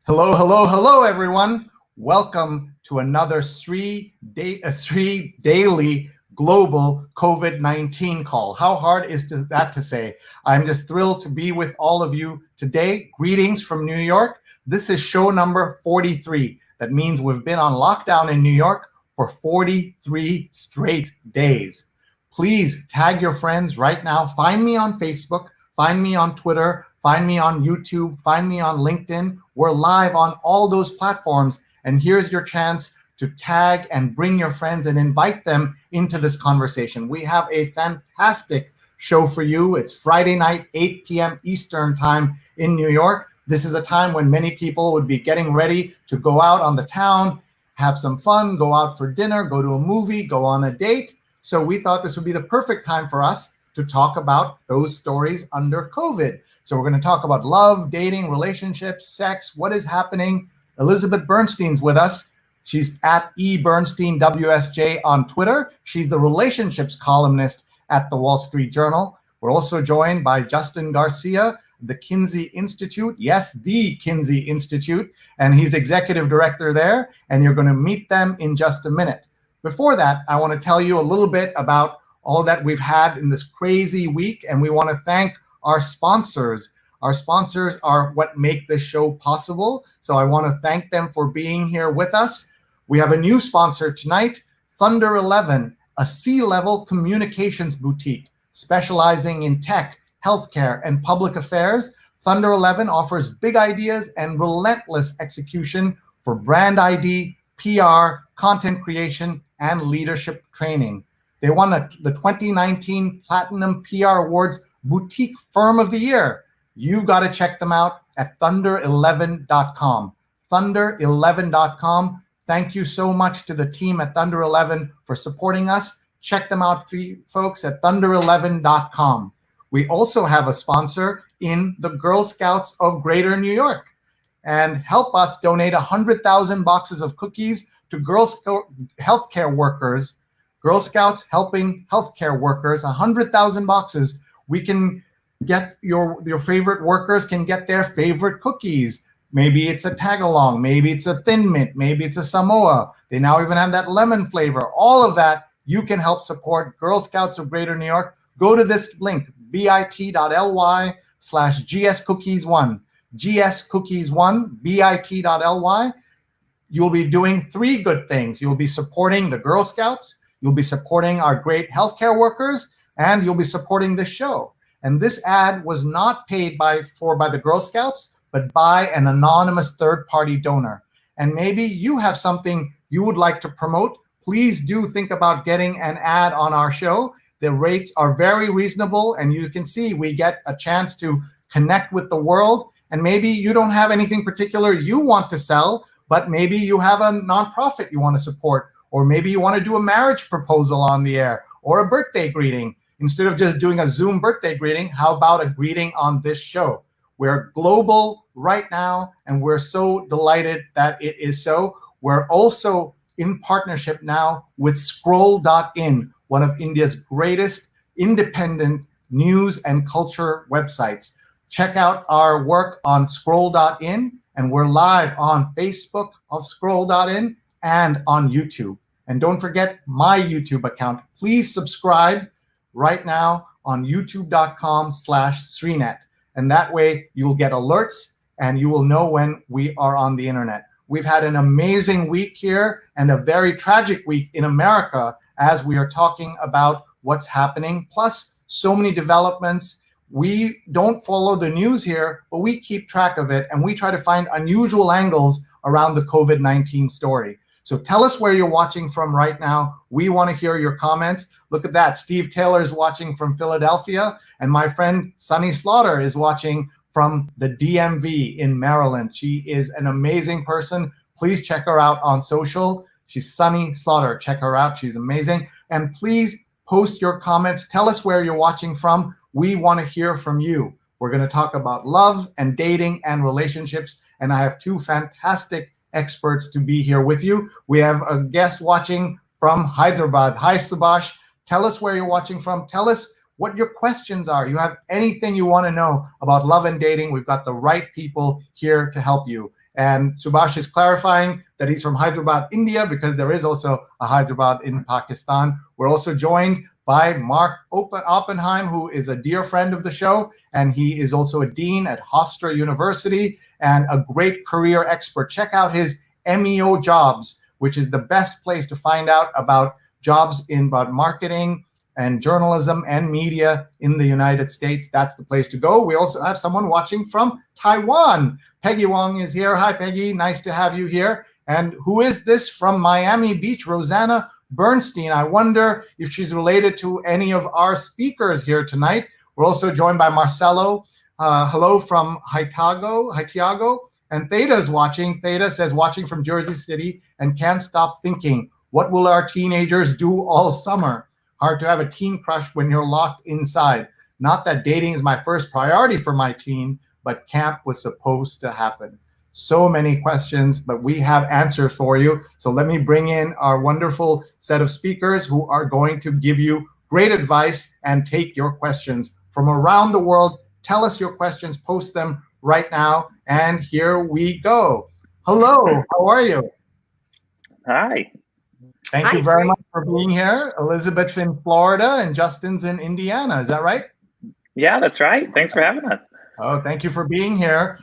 Hello, hello, hello, everyone. Welcome to another Sree Daily Global COVID-19 call. How hard is that to say? I'm just thrilled to be with all of you today. Greetings from New York. This is show number 43. That means we've been on lockdown in New York for 43 straight days. Please tag your friends right now. Find me on Facebook, find me on Twitter, find me on YouTube, find me on LinkedIn. We're live on all those platforms. And here's your chance to tag and bring your friends and invite them into this conversation. We have a fantastic show for you. It's Friday night, 8 p.m. Eastern time in New York. This is a time when many people would be getting ready to go out on the town, have some fun, go out for dinner, go to a movie, go on a date. So we thought this would be the perfect time for us to talk about those stories under COVID. So we're going to talk about love, dating, relationships, sex, what is happening. Elizabeth Bernstein's with us. She's at eBernsteinWSJ on Twitter. She's the relationships columnist at the Wall Street Journal. We're also joined by Justin Garcia, the Kinsey Institute. Yes, the Kinsey Institute. And he's executive director there. And you're going to meet them in just a minute. Before that, I want to tell you a little bit about all that we've had in this crazy week. And we want to thank our sponsors. Our sponsors are what make this show possible. So I want to thank them for being here with us. We have a new sponsor tonight, Thunder 11, a C-level communications boutique specializing in tech, healthcare, and public affairs. Thunder 11 offers big ideas and relentless execution for brand ID, PR, content creation, and leadership training. They won the 2019 Platinum PR Awards Boutique Firm of the Year. You've got to check them out at thunder11.com. Thunder11.com. Thank you so much to the team at Thunder 11 for supporting us. Check them out, folks, at thunder11.com. We also have a sponsor in the Girl Scouts of Greater New York. And help us donate 100,000 boxes of cookies to healthcare workers. Girl Scouts helping healthcare workers, 100,000 boxes. We can get your favorite workers can get their favorite cookies. Maybe it's a tag-along, maybe it's a Thin Mint, maybe it's a Samoa. They now even have that lemon flavor. All of that, you can help support Girl Scouts of Greater New York. Go to this link, bit.ly/gscookies1. gscookies1, bit.ly. You'll be doing three good things. You'll be supporting the Girl Scouts, you'll be supporting our great healthcare workers, and you'll be supporting this show. And this ad was not paid by the Girl Scouts, but by an anonymous third-party donor. And maybe you have something you would like to promote. Please do think about getting an ad on our show. The rates are very reasonable, and you can see we get a chance to connect with the world. And maybe you don't have anything particular you want to sell, but maybe you have a nonprofit you want to support, or maybe you want to do a marriage proposal on the air or a birthday greeting. Instead of just doing a Zoom birthday greeting, how about a greeting on this show? We're global right now, and we're so delighted that it is so. We're also in partnership now with Scroll.in, one of India's greatest independent news and culture websites. Check out our work on Scroll.in, and we're live on Facebook of Scroll.in and on YouTube. And don't forget my YouTube account. Please subscribe right now on youtube.com/Sreenet. And that way you will get alerts and you will know when we are on the internet. We've had an amazing week here and a very tragic week in America as we are talking about what's happening, plus so many developments. We don't follow the news here, but we keep track of it and we try to find unusual angles around the COVID-19 story. So tell us where you're watching from right now. We want to hear your comments. Look at that. Steve Taylor is watching from Philadelphia, and my friend Sunny Slaughter is watching from the DMV in Maryland. She is an amazing person. Please check her out on social. She's Sunny Slaughter. Check her out. She's amazing. And please post your comments. Tell us where you're watching from. We want to hear from you. We're going to talk about love and dating and relationships, and I have two fantastic experts to be here with you. We have a guest watching from Hyderabad. Hi, Subhash. Tell us where you're watching from. Tell us what your questions are. You have anything you want to know about love and dating, we've got the right people here to help you. And Subhash is clarifying that he's from Hyderabad, India, because there is also a Hyderabad in Pakistan. We're also joined by Mark Oppenheim, who is a dear friend of the show, and he is also a dean at Hofstra University and a great career expert. Check out his MEO Jobs, which is the best place to find out about jobs in about marketing and journalism and media in the United States. That's the place to go. We also have someone watching from Taiwan. Peggy Wong is here. Hi, Peggy. Nice to have you here. And who is this from Miami Beach? Rosanna Bernstein. I wonder if she's related to any of our speakers here tonight. We're also joined by Marcelo. Hello from Haitiago. And Theta is watching. Theta says, watching from Jersey City and can't stop thinking, what will our teenagers do all summer? Hard to have a teen crush when you're locked inside. Not that dating is my first priority for my teen, but camp was supposed to happen. So many questions, but we have answers for you. So let me bring in our wonderful set of speakers who are going to give you great advice and take your questions from around the world. Tell us your questions, post them right now, and here we go. Hello, how are you? Hi. Thank you very much for being here. Elizabeth's in Florida and Justin's in Indiana. Is that right? Yeah, that's right. Thanks for having us. Oh, thank you for being here.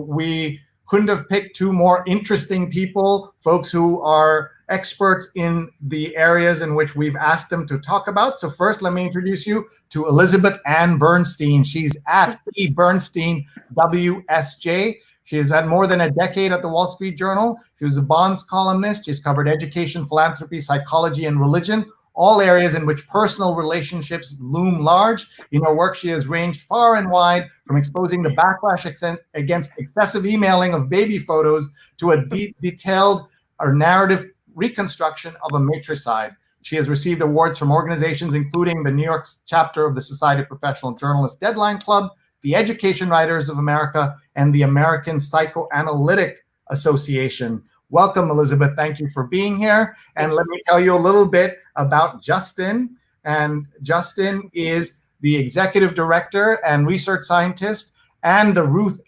We couldn't have picked two more interesting people, folks who are experts in the areas in which we've asked them to talk about. So first, let me introduce you to Elizabeth Ann Bernstein. She's at Bernstein WSJ. She has had more than a decade at the Wall Street Journal. She was a bonds columnist. She's covered education, philanthropy, psychology, and religion, all areas in which personal relationships loom large. In her work, she has ranged far and wide, from exposing the backlash against excessive emailing of baby photos to a detailed or narrative reconstruction of a matricide. She has received awards from organizations including the New York chapter of the Society of Professional Journalists Deadline Club, the Education Writers of America, and the American Psychoanalytic Association. Welcome, Elizabeth. Thank you for being here. And let me tell you a little bit about Justin. And Justin is the executive director and research scientist and the Ruth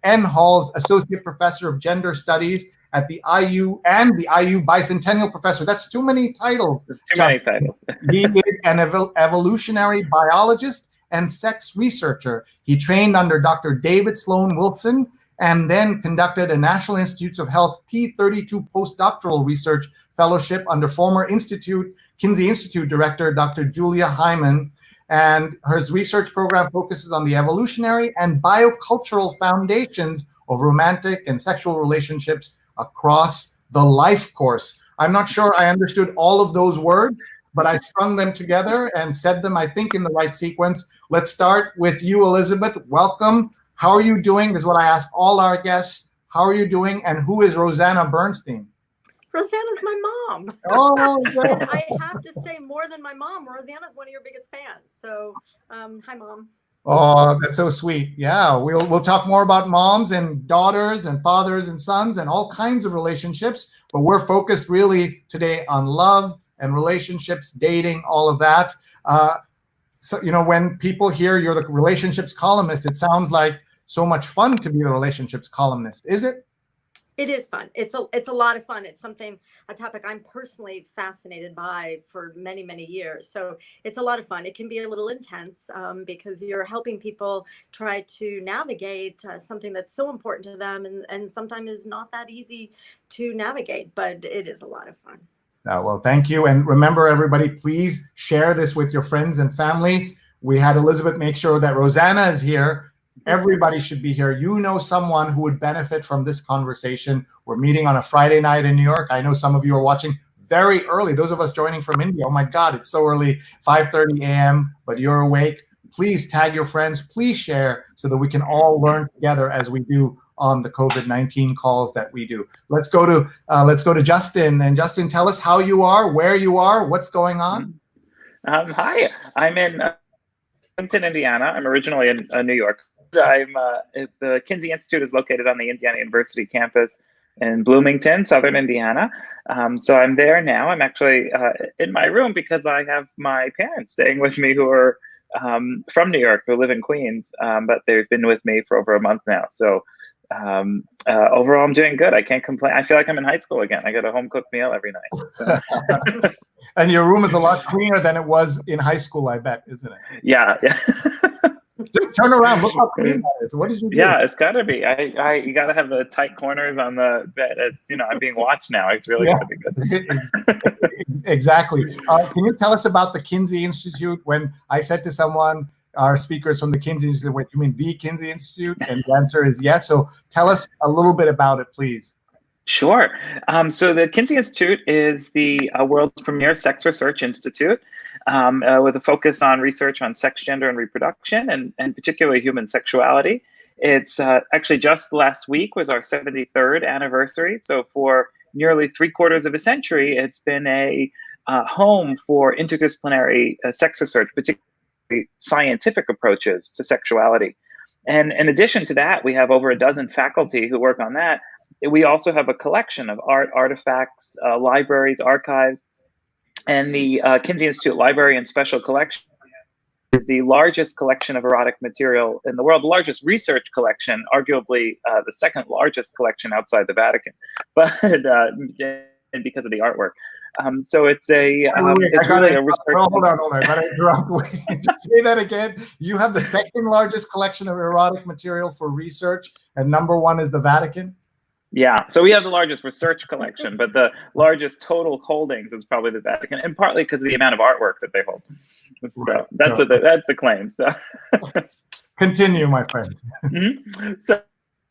N. Hall's associate professor of gender studies at the IU and the IU bicentennial professor. That's too many titles. Too many titles. He is an evolutionary biologist and sex researcher. He trained under Dr. David Sloan Wilson and then conducted a National Institutes of Health T32 postdoctoral research fellowship under former Kinsey Institute director, Dr. Julia Hyman. And her research program focuses on the evolutionary and biocultural foundations of romantic and sexual relationships across the life course. I'm not sure I understood all of those words, but I strung them together and said them, I think, in the right sequence. Let's start with you, Elizabeth. Welcome. How are you doing? This is what I ask all our guests. How are you doing? And who is Rosanna Bernstein? Rosanna's my mom. Oh, and I have to say, more than my mom, Rosanna's one of your biggest fans. So, hi, Mom. Oh, that's so sweet. Yeah, we'll talk more about moms and daughters and fathers and sons and all kinds of relationships. But we're focused really today on love and relationships, dating, all of that. So, you know, when people hear you're the relationships columnist, it sounds like so much fun to be the relationships columnist. Is it? It is fun. It's a lot of fun. It's a topic I'm personally fascinated by for many, many years. So it's a lot of fun. It can be a little intense because you're helping people try to navigate something that's so important to them and sometimes is not that easy to navigate, but it is a lot of fun. Well, thank you. And remember, everybody, please share this with your friends and family. We had Elizabeth make sure that Rosanna is here. Everybody should be here. You know someone who would benefit from this conversation. We're meeting on a Friday night in New York. I know some of you are watching very early. Those of us joining from India, oh my God, it's so early, 5:30 a.m., but you're awake. Please tag your friends. Please share so that we can all learn together as we do on the COVID-19 calls that we do. Let's go to Justin. And Justin, tell us how you are, where you are, what's going on. Hi, I'm in Bloomington, Indiana. I'm originally in New York. The Kinsey Institute is located on the Indiana University campus in Bloomington, Southern Indiana. So I'm there now. I'm actually in my room because I have my parents staying with me who are from New York, who live in Queens, but they've been with me for over a month now. So overall, I'm doing good. I can't complain. I feel like I'm in high school again. I get a home cooked meal every night. So. And your room is a lot cleaner than it was in high school, I bet, isn't it? Yeah. Just turn around. Look how clean that is. What did you do? Yeah, it's got to be. You got to have the tight corners on the bed. It's, I'm being watched now. It's really got to be good. Exactly. Can you tell us about the Kinsey Institute? When I said to someone, our speakers from the Kinsey Institute, wait, you mean the Kinsey Institute? And the answer is yes. So tell us a little bit about it, please. Sure. So the Kinsey Institute is the world's premier sex research institute with a focus on research on sex, gender, and reproduction, and particularly human sexuality. It's actually just last week was our 73rd anniversary. So for nearly 3/4 of a century, it's been a home for interdisciplinary sex research, particularly scientific approaches to sexuality. And in addition to that, we have over a dozen faculty who work on that. We also have a collection of art, artifacts, libraries, archives, and the Kinsey Institute Library and Special Collection is the largest collection of erotic material in the world, the largest research collection, arguably the second largest collection outside the Vatican, but because of the artwork. So it's it's really a research. Hold on. I gotta interrupt. Wait, just say that again. You have the second largest collection of erotic material for research, and number one is the Vatican? Yeah, so we have the largest research collection, but the largest total holdings is probably the Vatican, and partly because of the amount of artwork that they hold. So that's the claim. So continue, my friend. Mm-hmm. So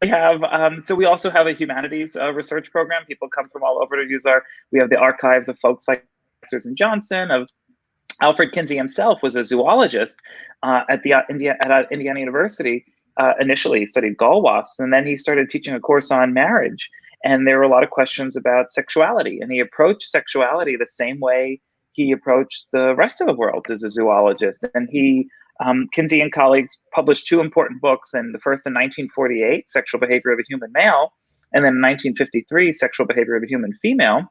we have we also have a humanities research program. People come from all over to use we have the archives of folks like Susan Johnson, of Alfred Kinsey himself was a zoologist at Indiana University. Initially, he studied gall wasps, and then he started teaching a course on marriage. And there were a lot of questions about sexuality. And he approached sexuality the same way he approached the rest of the world as a zoologist. And Kinsey and colleagues published 2 important books, and the first in 1948, Sexual Behavior of a Human Male, and then in 1953, Sexual Behavior of a Human Female.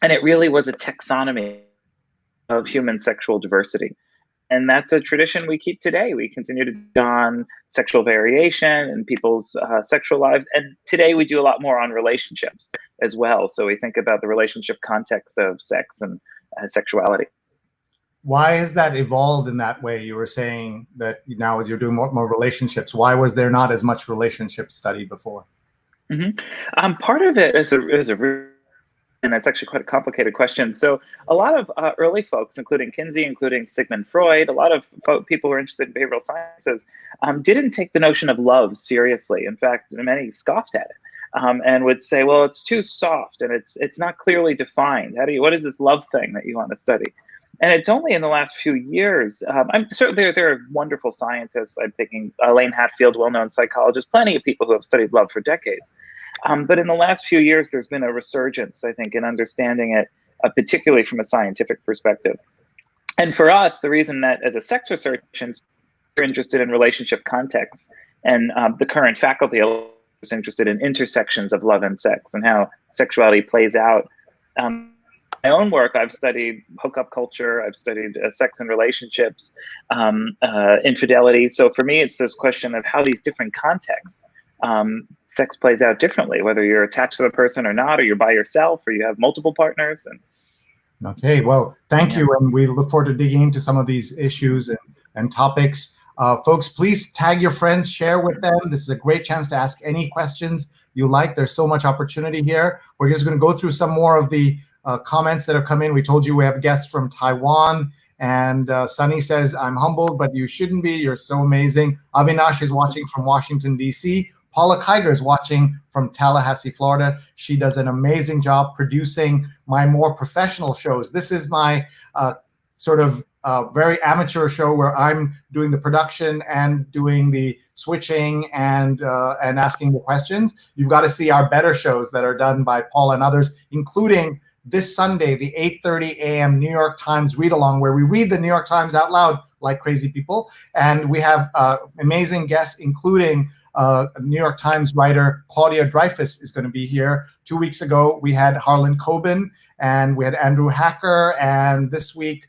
And it really was a taxonomy of human sexual diversity. And that's a tradition we keep today. We continue to do on sexual variation and people's sexual lives. And today we do a lot more on relationships as well. So we think about the relationship context of sex and sexuality. Why has that evolved in that way? You were saying that now you're doing more relationships. Why was there not as much relationship study before? Mm-hmm. Part of it is and that's actually quite a complicated question. So a lot of early folks, including Kinsey, including Sigmund Freud, a lot of people who are interested in behavioral sciences didn't take the notion of love seriously. In fact, many scoffed at it and would say, well, it's too soft and it's not clearly defined. What is this love thing that you want to study? And it's only in the last few years, I'm certain there are wonderful scientists. I'm thinking Elaine Hatfield, well-known psychologist, plenty of people who have studied love for decades. But in the last few years, there's been a resurgence, I think, in understanding it, particularly from a scientific perspective. And for us, the reason that as a sex researcher, we're interested in relationship contexts, and the current faculty is interested in intersections of love and sex and how sexuality plays out. My own work, I've studied hookup culture, I've studied sex and relationships, infidelity. So for me, it's this question of how these different contexts sex plays out differently, whether you're attached to the person or not, or you're by yourself, or you have multiple partners. Okay, well, thank you. And we look forward to digging into some of these issues and topics. Folks, please tag your friends, share with them. This is a great chance to ask any questions you like. There's so much opportunity here. We're just going to go through some more of the comments that have come in. We told you we have guests from Taiwan. And Sunny says, I'm humbled, but you shouldn't be. You're so amazing. Avinash is watching from Washington, D.C. Paula Kiger is watching from Tallahassee, Florida. She does an amazing job producing my more professional shows. This is my sort of very amateur show where I'm doing the production and doing the switching and asking the questions. You've got to see our better shows that are done by Paula and others, including this Sunday, the 8:30 a.m. New York Times read-along, where we read the New York Times out loud like crazy people. And we have amazing guests, including New York Times writer Claudia Dreyfus is going to be here. 2 weeks ago, we had Harlan Coben, and we had Andrew Hacker. And this week,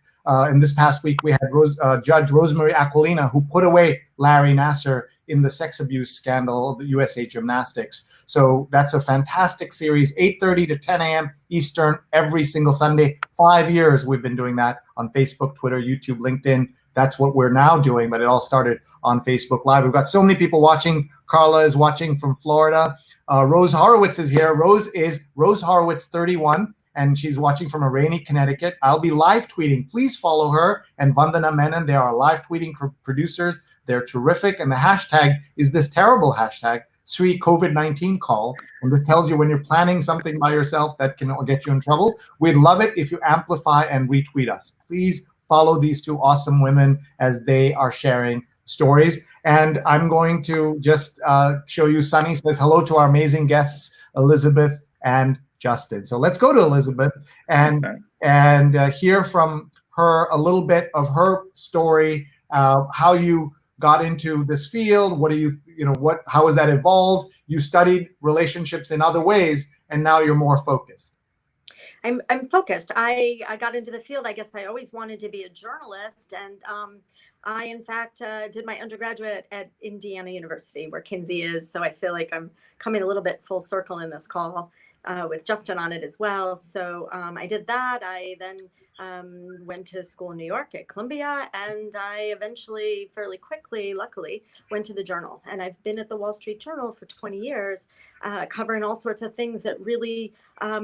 in this past week, we had Judge Rosemary Aquilina, who put away Larry Nassar in the sex abuse scandal of the USA Gymnastics. So that's a fantastic series, 8:30 to 10 a.m. Eastern every single Sunday. 5 years we've been doing that on Facebook, Twitter, YouTube, LinkedIn. That's what we're now doing, but it all started on Facebook Live. We've got so many people watching. Carla is watching from Florida. Rose Horowitz is here. Rose Horowitz 31, and she's watching from a rainy Connecticut. I'll be live tweeting. Please follow her and Vandana Menon. They are live tweeting producers. They're terrific. And the hashtag is this terrible hashtag, Sree COVID-19 call. And this tells you when you're planning something by yourself that can get you in trouble. We'd love it if you amplify and retweet us. Please follow these two awesome women as they are sharing stories. And I'm going to just show you, Sunny says hello to our amazing guests, Elizabeth and Justin. So let's go to Elizabeth and hear from her a little bit of her story, how you got into this field. What do you how has that evolved? You studied relationships in other ways, and now you're more focused. I'm focused. I got into the field. I guess I always wanted to be a journalist, and I, in fact, did my undergraduate at Indiana University, where Kinsey is. So I feel like I'm coming a little bit full circle in this call with Justin on it as well. So I did that. I then went to school in New York at Columbia, and I eventually, fairly quickly, luckily, went to the Journal. And I've been at the Wall Street Journal for 20 years, covering all sorts of things that really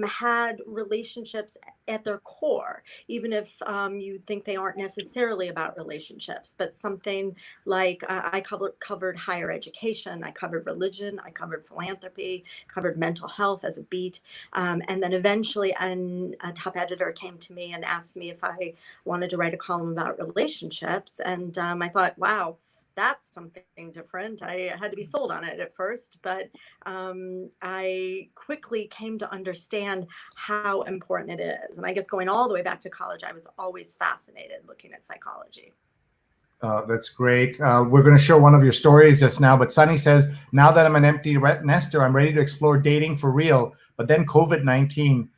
had relationships at their core, even if you think they aren't necessarily about relationships, but something like I covered higher education, I covered religion, I covered philanthropy, covered mental health as a beat. And then eventually a top editor came to me and asked me if I wanted to write a column about relationships. And I thought, wow, that's something different. I had to be sold on it at first, but I quickly came to understand how important it is. And I guess going all the way back to college, I was always fascinated looking at psychology. That's great. We're going to show one of your stories just now, but Sunny says, now that I'm an empty nester, I'm ready to explore dating for real, but then COVID-19,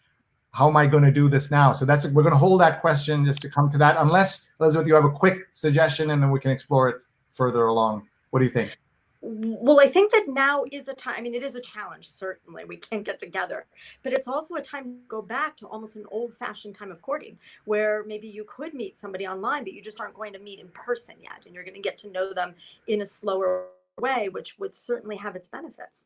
how am I going to do this now? So we're going to hold that question just to come to that, unless, Elizabeth, you have a quick suggestion and then we can explore it further along. What do you think? Well, I think that now is a time. I mean, it is a challenge, certainly. We can't get together, but it's also a time to go back to almost an old-fashioned time of courting, where maybe you could meet somebody online, but you just aren't going to meet in person yet, and you're going to get to know them in a slower way, which would certainly have its benefits.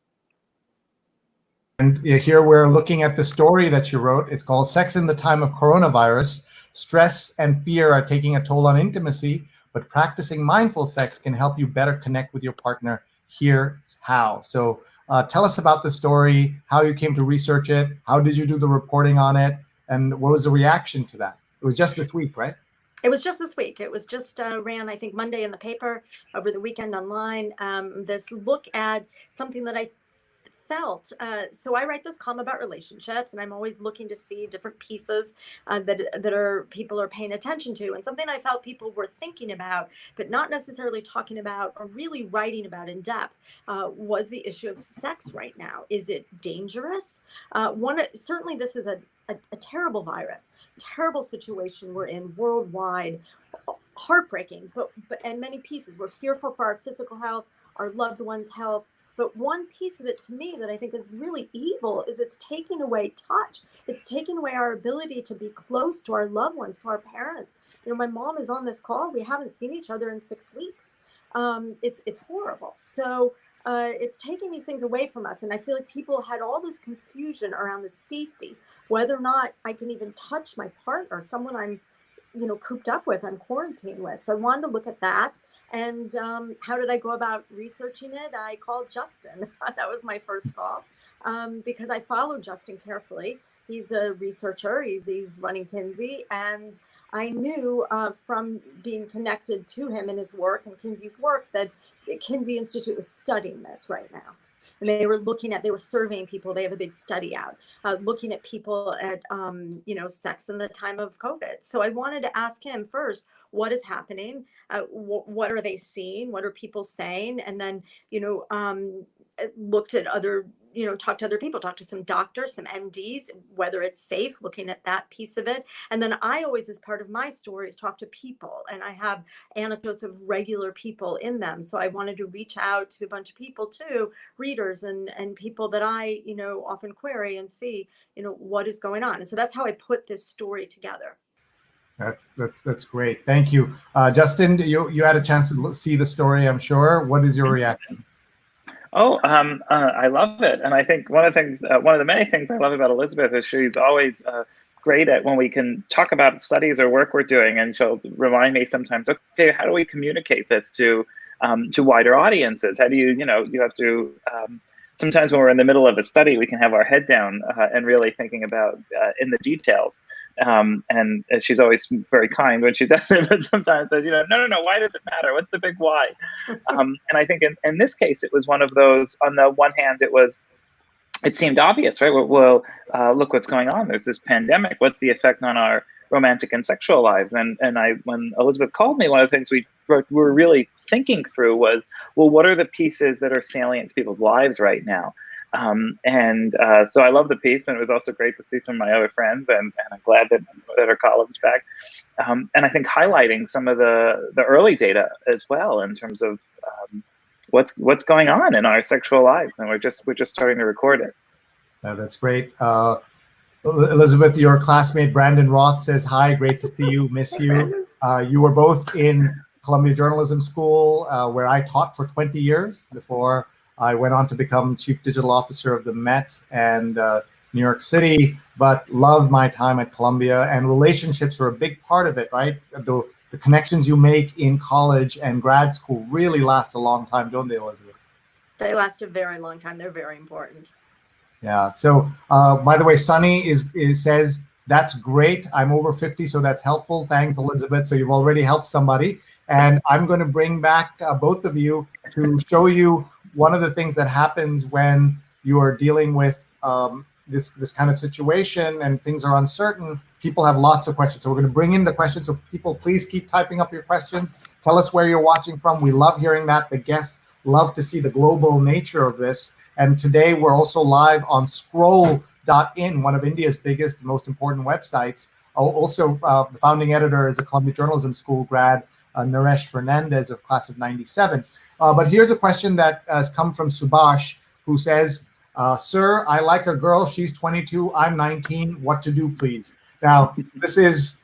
And here we're looking at the story that you wrote. It's called Sex in the Time of Coronavirus. Stress and fear are taking a toll on intimacy, but practicing mindful sex can help you better connect with your partner. Here's how. So tell us about the story, how you came to research it, how did you do the reporting on it, and what was the reaction to that? It was just this week, right? It was just this week. It was just ran, I think, Monday in the paper, over the weekend online. This look at something that I felt. So I write this column about relationships, and I'm always looking to see different pieces that people are paying attention to. And something I felt people were thinking about, but not necessarily talking about or really writing about in depth, was the issue of sex right now. Is it dangerous? Certainly this is a terrible virus, terrible situation we're in worldwide, heartbreaking, but and many pieces. We're fearful for our physical health, our loved ones' health. But one piece of it to me that I think is really evil is it's taking away touch. It's taking away our ability to be close to our loved ones, to our parents. You know, my mom is on this call. We haven't seen each other in 6 weeks. It's horrible. So it's taking these things away from us. And I feel like people had all this confusion around the safety, whether or not I can even touch my partner, someone I'm, cooped up with, I'm quarantined with. So I wanted to look at that. And how did I go about researching it? I called Justin. That was my first call because I followed Justin carefully. He's a researcher. He's running Kinsey. And I knew from being connected to him and his work and Kinsey's work that the Kinsey Institute was studying this right now. And they were surveying people. They have a big study out, looking at people at, sex in the time of COVID. So I wanted to ask him first, what is happening? What are they seeing? What are people saying? And then, looked at other, talk to other people, talk to some doctors, some MDs, whether it's safe, looking at that piece of it. And then I always, as part of my stories, talk to people, and I have anecdotes of regular people in them. So I wanted to reach out to a bunch of people too, readers and people that I, often query and see, what is going on. And so that's how I put this story together. That's great. Thank you. Justin, you had a chance to see the story, I'm sure. What is your reaction? Oh, I love it. And I think one of the many things I love about Elizabeth is she's always great at when we can talk about studies or work we're doing, and she'll remind me sometimes, okay, how do we communicate this to wider audiences? How do you have to, sometimes when we're in the middle of a study, we can have our head down and really thinking about in the details. And she's always very kind when she does it, but sometimes says, no, why does it matter? What's the big why? And I think in this case, it was one of those, on the one hand, it seemed obvious, right? Well, look what's going on. There's this pandemic. What's the effect on our romantic and sexual lives? And when Elizabeth called me, one of the things we were really thinking through was, well, what are the pieces that are salient to people's lives right now? So I love the piece, and it was also great to see some of my other friends, and I'm glad that her column's back. And I think highlighting some of the early data as well in terms of what's going on in our sexual lives, and we're just starting to record it. That's great. Elizabeth, your classmate Brandon Roth says hi. Great to see you. Miss you. You were both in Columbia Journalism School, where I taught for 20 years before I went on to become Chief Digital Officer of the Met and New York City, but loved my time at Columbia, and relationships were a big part of it, right? The connections you make in college and grad school really last a long time, don't they, Elizabeth? They last a very long time. They're very important. Yeah. So, by the way, Sunny says, that's great. I'm over 50, so that's helpful. Thanks, Elizabeth. So you've already helped somebody. And I'm going to bring back both of you to show you one of the things that happens when you are dealing with this kind of situation and things are uncertain. People have lots of questions. So we're going to bring in the questions. So people, please keep typing up your questions. Tell us where you're watching from. We love hearing that. The guests love to see the global nature of this. And today we're also live on Scroll.in, one of India's biggest, most important websites. Also, the founding editor is a Columbia Journalism School grad, Naresh Fernandez of class of 97. But here's a question that has come from Subhash, who says, sir, I like a girl. She's 22. I'm 19. What to do, please? Now, this is,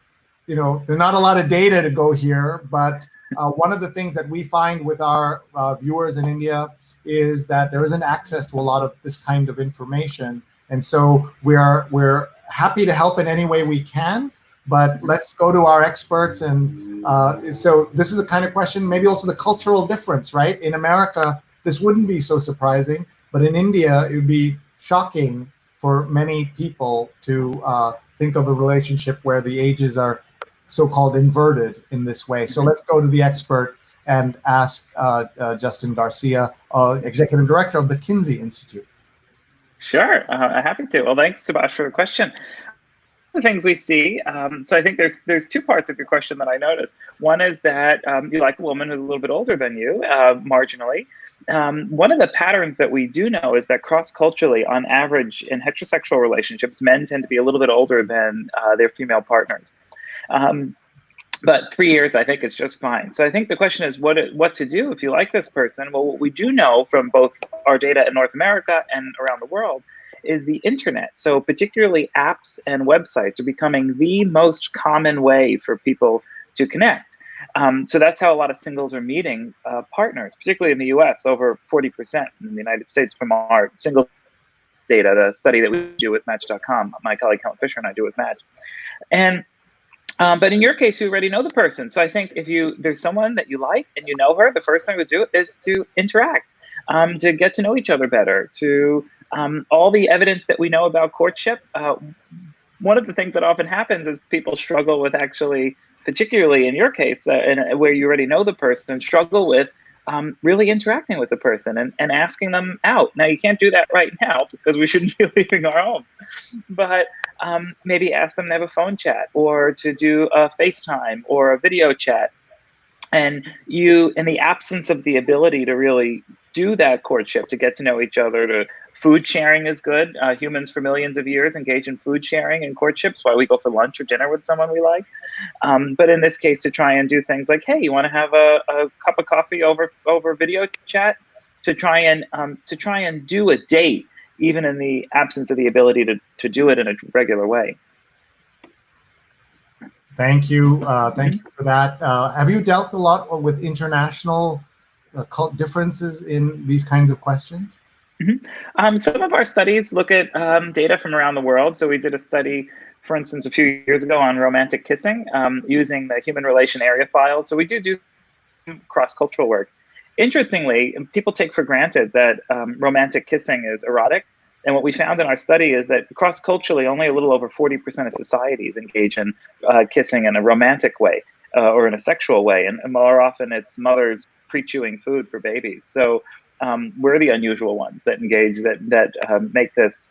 there's not a lot of data to go here, but one of the things that we find with our viewers in India is that there isn't access to a lot of this kind of information. And so we're happy to help in any way we can, but let's go to our experts. And so this is a kind of question, maybe also the cultural difference, right? In America, this wouldn't be so surprising, but in India, it would be shocking for many people to think of a relationship where the ages are so-called inverted in this way. So let's go to the expert and ask Justin Garcia, Executive Director of the Kinsey Institute. Sure, happy to. Well, thanks, Subhash, for the question. The things we see, so I think there's two parts of your question that I noticed. One is that you like a woman who's a little bit older than you, marginally. One of the patterns that we do know is that cross-culturally, on average, in heterosexual relationships, men tend to be a little bit older than their female partners. But 3 years, I think, is just fine. So I think the question is what to do if you like this person. Well, what we do know from both our data in North America and around the world is the internet. So particularly apps and websites are becoming the most common way for people to connect. So that's how a lot of singles are meeting partners, particularly in the US, over 40% in the United States from our single data, the study that we do with Match.com. My colleague Helen Fisher and I do with Match. But in your case, you already know the person. So I think if there's someone that you like and you know her, the first thing to do is to interact, to get to know each other better, to all the evidence that we know about courtship. One of the things that often happens is people struggle with actually, particularly in your case, where you already know the person, struggle with really interacting with the person and asking them out. Now, you can't do that right now because we shouldn't be leaving our homes, but maybe ask them to have a phone chat or to do a FaceTime or a video chat. And you, in the absence of the ability to really do that courtship, to get to know each other, food sharing is good. Humans for millions of years engage in food sharing and courtships while we go for lunch or dinner with someone we like. But in this case, to try and do things like, hey, you want to have a cup of coffee over video chat, to try and do a date, even in the absence of the ability to do it in a regular way. Thank you. Thank you for that. Have you dealt a lot with international differences in these kinds of questions? Some of our studies look at data from around the world. So we did a study, for instance, a few years ago on romantic kissing using the human relation area file. So we do cross-cultural work. Interestingly, people take for granted that romantic kissing is erotic. And what we found in our study is that cross-culturally, only a little over 40% of societies engage in kissing in a romantic way or in a sexual way. And more often it's mothers pre-chewing food for babies. So we're the unusual ones that engage, that make this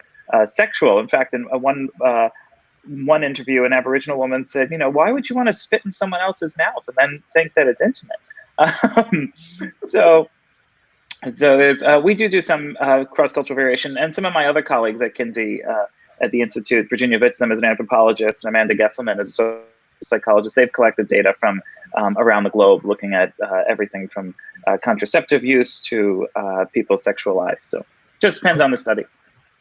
sexual. In fact, in one interview, an Aboriginal woman said, why would you want to spit in someone else's mouth and then think that it's intimate? So there's, we do some cross-cultural variation, and some of my other colleagues at Kinsey, at the Institute, Virginia Vitsnam is an anthropologist, and Amanda Gesselman is a psychologist. They've collected data from around the globe, looking at everything from contraceptive use to people's sexual lives. So just depends on the study.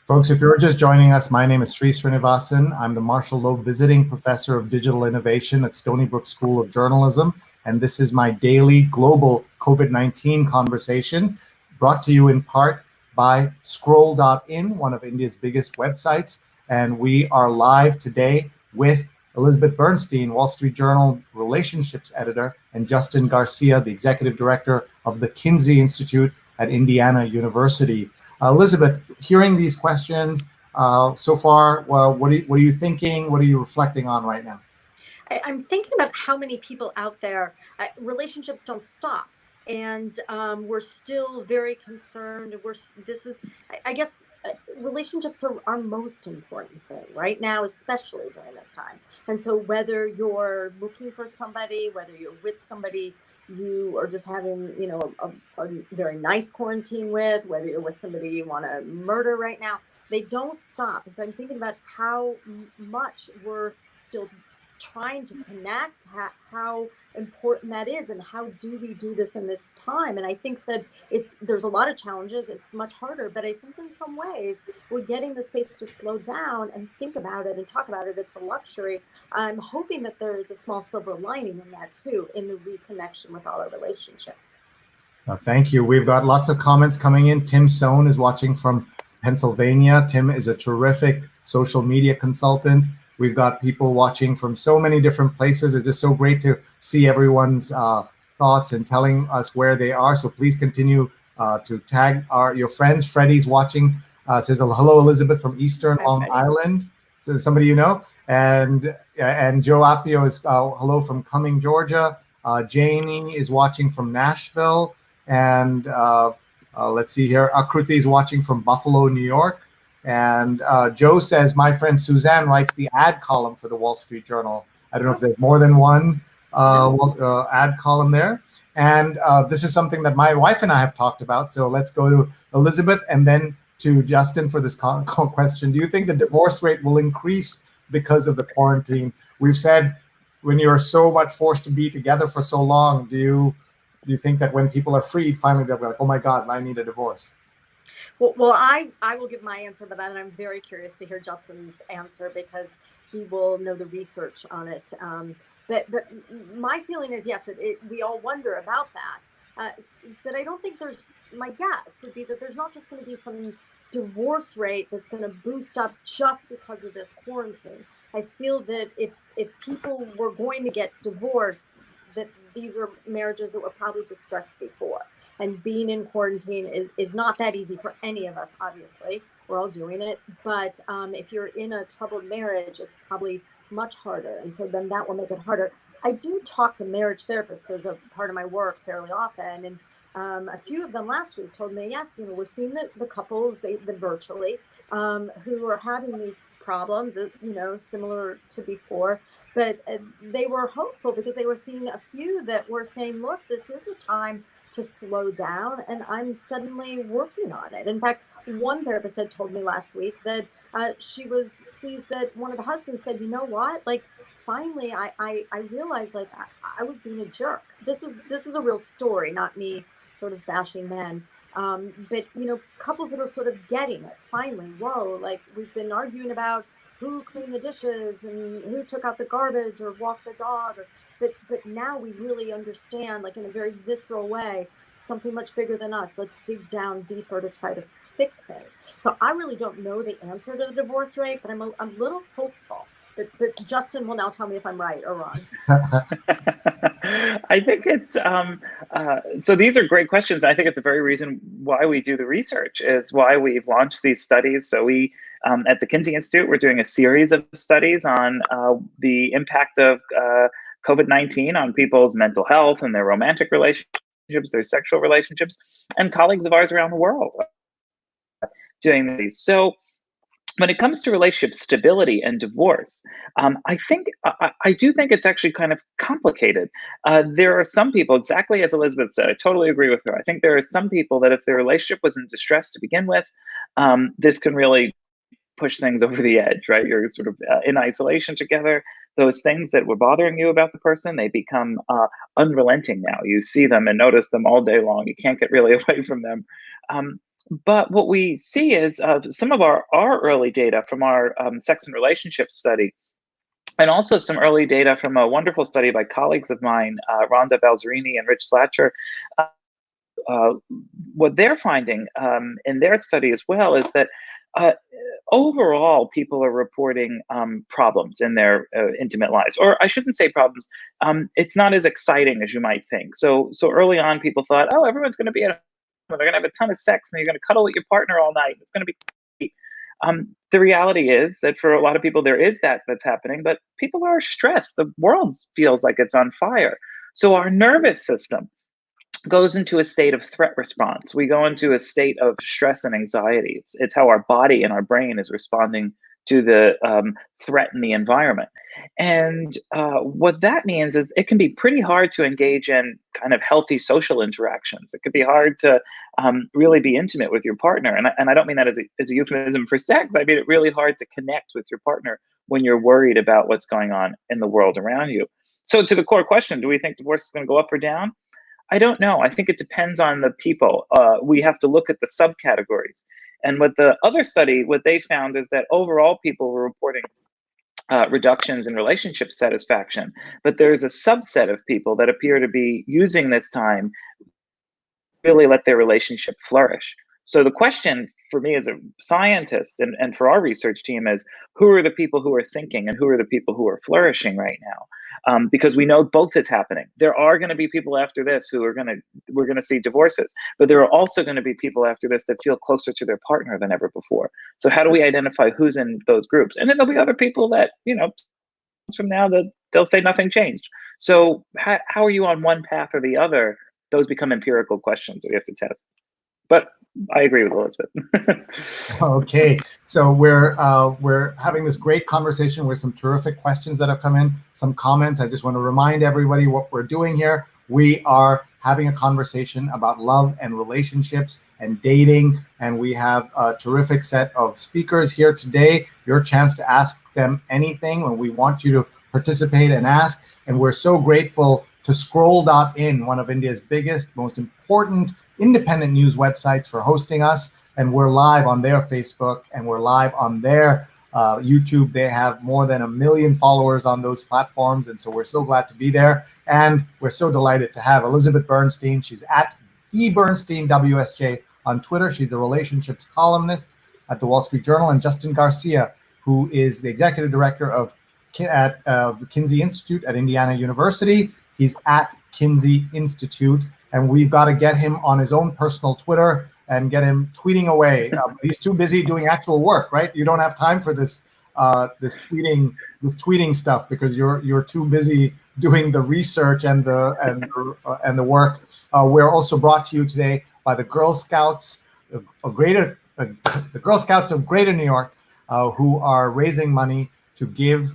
Folks, if you're just joining us, my name is Sree Sreenivasan. I'm the Marshall Loeb Visiting Professor of Digital Innovation at Stony Brook School of Journalism, and this is my daily global COVID-19 conversation, brought to you in part by Scroll.in, one of India's biggest websites. And we are live today with Elizabeth Bernstein, Wall Street Journal relationships editor, and Justin Garcia, the executive director of the Kinsey Institute at Indiana University. Elizabeth, hearing these questions so far, well, what are you thinking? What are you reflecting on right now? I'm thinking about how many people out there, relationships don't stop. And we're still very concerned. I guess relationships are our most important thing right now, especially during this time. And so whether you're looking for somebody, whether you're with somebody you are just having, a very nice quarantine with, whether you're with somebody you want to murder right now, they don't stop. And so I'm thinking about how much we're still trying to connect, how important that is, and how do we do this in this time. And I think that there's a lot of challenges. It's much harder, but I think in some ways we're getting the space to slow down and think about it and talk about it. It's a luxury. I'm hoping that there is a small silver lining in that too, in the reconnection with all our relationships. Thank you. We've got lots of comments coming in. Tim Sohn is watching from Pennsylvania. Tim is a terrific social media consultant. We've got people watching from so many different places. It's just so great to see everyone's thoughts and telling us where they are. So please continue to tag your friends. Freddie's watching, says hello, Elizabeth from Eastern Long Island. So somebody you know. And Joe Appio is hello from Cumming, Georgia. Janie is watching from Nashville. And let's see here. Akruti is watching from Buffalo, New York. And Joe says, my friend Suzanne writes the ad column for the Wall Street Journal. I don't know if there's more than one ad column there. And this is something that my wife and I have talked about. So let's go to Elizabeth and then to Justin for this question. Do you think the divorce rate will increase because of the quarantine? We've said when you're so much forced to be together for so long, do you think that when people are freed, finally they'll be like, oh my God, I need a divorce? Well, I will give my answer, but then I'm very curious to hear Justin's answer because he will know the research on it. But my feeling is, yes, we all wonder about that. But I don't think my guess would be that there's not just going to be some divorce rate that's going to boost up just because of this quarantine. I feel that if people were going to get divorced, that these are marriages that were probably just stressed before. And being in quarantine is not that easy for any of us, obviously. We're all doing it. But if you're in a troubled marriage, it's probably much harder. And so then that will make it harder. I do talk to marriage therapists as a part of my work fairly often. And a few of them last week told me, yes, we're seeing the couples, the virtually, who are having these problems, similar to before. but they were hopeful because they were seeing a few that were saying, look, this is a time to slow down, and I'm suddenly working on it. In fact, one therapist had told me last week that she was pleased that one of the husbands said, you know what, like, finally I realized, like, I was being a jerk. This is a real story, not me sort of bashing men. But couples that are sort of getting it finally. Whoa, like, we've been arguing about who cleaned the dishes and who took out the garbage or walked the dog, but now we really understand, like, in a very visceral way, something much bigger than us. Let's dig down deeper to try to fix things. So I really don't know the answer to the divorce rate, but I'm a little hopeful. But Justin will now tell me if I'm right or wrong. I think it's so these are great questions. I think it's the very reason why we do the research, is why we've launched these studies. So we at the Kinsey Institute, we're doing a series of studies on the impact of COVID-19 on people's mental health and their romantic relationships, their sexual relationships, and colleagues of ours around the world doing these. So when it comes to relationship stability and divorce, I do think it's actually kind of complicated. There are some people, exactly as Elizabeth said, I totally agree with her. I think there are some people that if their relationship was in distress to begin with, this can really push things over the edge, right? You're sort of in isolation together. Those things that were bothering you about the person, they become unrelenting now. You see them and notice them all day long. You can't get really away from them. But what we see is some of our early data from our sex and relationship study, and also some early data from a wonderful study by colleagues of mine, Rhonda Balzerini and Rich Slatcher. What they're finding in their study as well is that overall, people are reporting problems in their intimate lives, or I shouldn't say problems. It's not as exciting as you might think. So early on, people thought, oh, everyone's going to be at home. They're going to have a ton of sex, and you're going to cuddle with your partner all night. It's going to be great. The reality is that for a lot of people, there is that's happening, but people are stressed. The world feels like it's on fire. So our nervous system goes into a state of threat response. We go into a state of stress and anxiety. It's how our body and our brain is responding to the threat in the environment. And what that means is it can be pretty hard to engage in kind of healthy social interactions. It could be hard to really be intimate with your partner. And I don't mean that as a euphemism for sex. I mean it really hard to connect with your partner when you're worried about what's going on in the world around you. So to the core question, do we think divorce is going to go up or down? I don't know. I think it depends on the people. We have to look at the subcategories. And what the other study, what they found is that overall people were reporting reductions in relationship satisfaction, but there's a subset of people that appear to be using this time really let their relationship flourish. So the question for me as a scientist and for our research team is, who are the people who are sinking and who are the people who are flourishing right now? Because we know both is happening. There are going to be people after this who are we're going to see divorces, but there are also going to be people after this that feel closer to their partner than ever before. So how do we identify who's in those groups? And then there'll be other people that, from now that they'll say nothing changed. So how are you on one path or the other? Those become empirical questions that we have to test. But I agree with Elizabeth. Okay, so we're having this great conversation with some terrific questions that have come in, some comments. I just want to remind everybody what we're doing here. We are having a conversation about love and relationships and dating, and we have a terrific set of speakers here today. Your chance to ask them anything, and we want you to participate and ask. And we're so grateful to Scroll.in, one of India's biggest, most important independent news websites, for hosting us. And we're live on their Facebook and we're live on their YouTube. They have more than 1 million followers on those platforms. And so we're so glad to be there. And we're so delighted to have Elizabeth Bernstein. She's at eBernsteinWSJ on Twitter. She's a relationships columnist at the Wall Street Journal. And Justin Garcia, who is the executive director of Kinsey Institute at Indiana University. He's at Kinsey Institute. And we've got to get him on his own personal Twitter and get him tweeting away. He's too busy doing actual work, right? You don't have time for this tweeting stuff because you're too busy doing the research and the work. We're also brought to you today by the Girl Scouts of Greater New York, who are raising money to give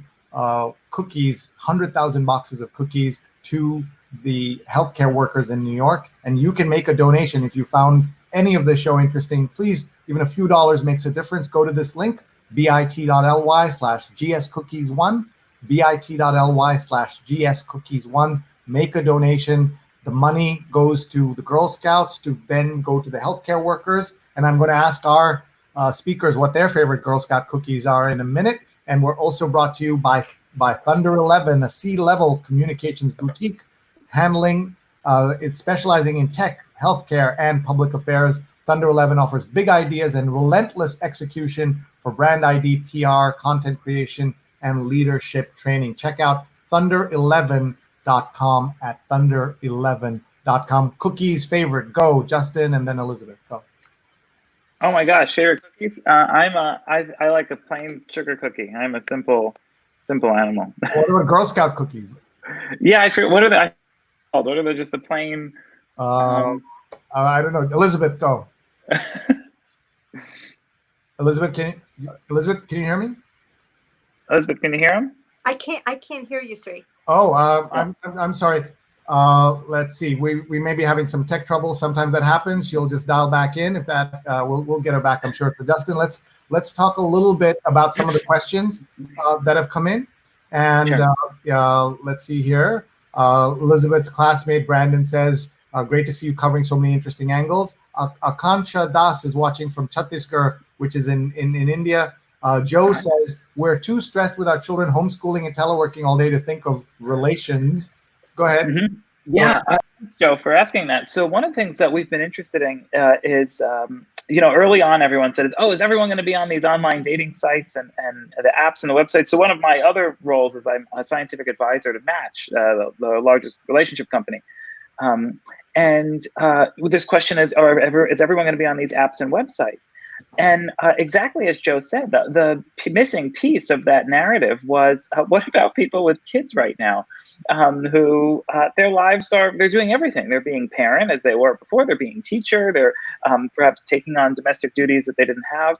cookies, 100,000 boxes of cookies to the healthcare workers in New York. And you can make a donation if you found any of the show interesting. Please, even a few dollars makes a difference. Go to this link, bit.ly/gscookies1, bit.ly/gscookies1. Make a donation. The money goes to the Girl Scouts to then go to the healthcare workers. And I'm going to ask our speakers what their favorite Girl Scout cookies are in a minute. And we're also brought to you by Thunder 11, a C-level communications boutique handling. It's specializing in tech, healthcare, and public affairs. Thunder 11 offers big ideas and relentless execution for brand ID, PR, content creation, and leadership training. Check out thunder11.com at thunder11.com. Cookies favorite, go. Justin, and then Elizabeth, go. Oh my gosh, favorite cookies? I like a plain sugar cookie. I'm a simple animal. What about Girl Scout cookies? Yeah, I forget, what are they called? What are they, just the plain? I don't know. Elizabeth, go. Elizabeth, can you hear me? Elizabeth, can you hear him? I can't hear you, Sree. Oh, I'm sorry. Let's see. We may be having some tech trouble. Sometimes that happens. She'll just dial back in. If that, we'll get her back, I'm sure. For Justin, let's talk a little bit about some of the questions that have come in. And sure. Let's see here. Elizabeth's classmate Brandon says, "Great to see you covering so many interesting angles." Akansha Das is watching from Chhattisgarh, which is in India. Joe says, "We're too stressed with our children homeschooling and teleworking all day to think of relations." Go ahead. Mm-hmm. Yeah, Joe, for asking that. So one of the things that we've been interested in is, early on, everyone says, "Oh, is everyone going to be on these online dating sites and the apps and the websites?" So one of my other roles is I'm a scientific advisor to Match, the largest relationship company. This question is, is everyone going to be on these apps and websites? And exactly as Joe said, the missing piece of that narrative was, what about people with kids right now who their lives they're doing everything. They're being parent as they were before. They're being teacher. They're perhaps taking on domestic duties that they didn't have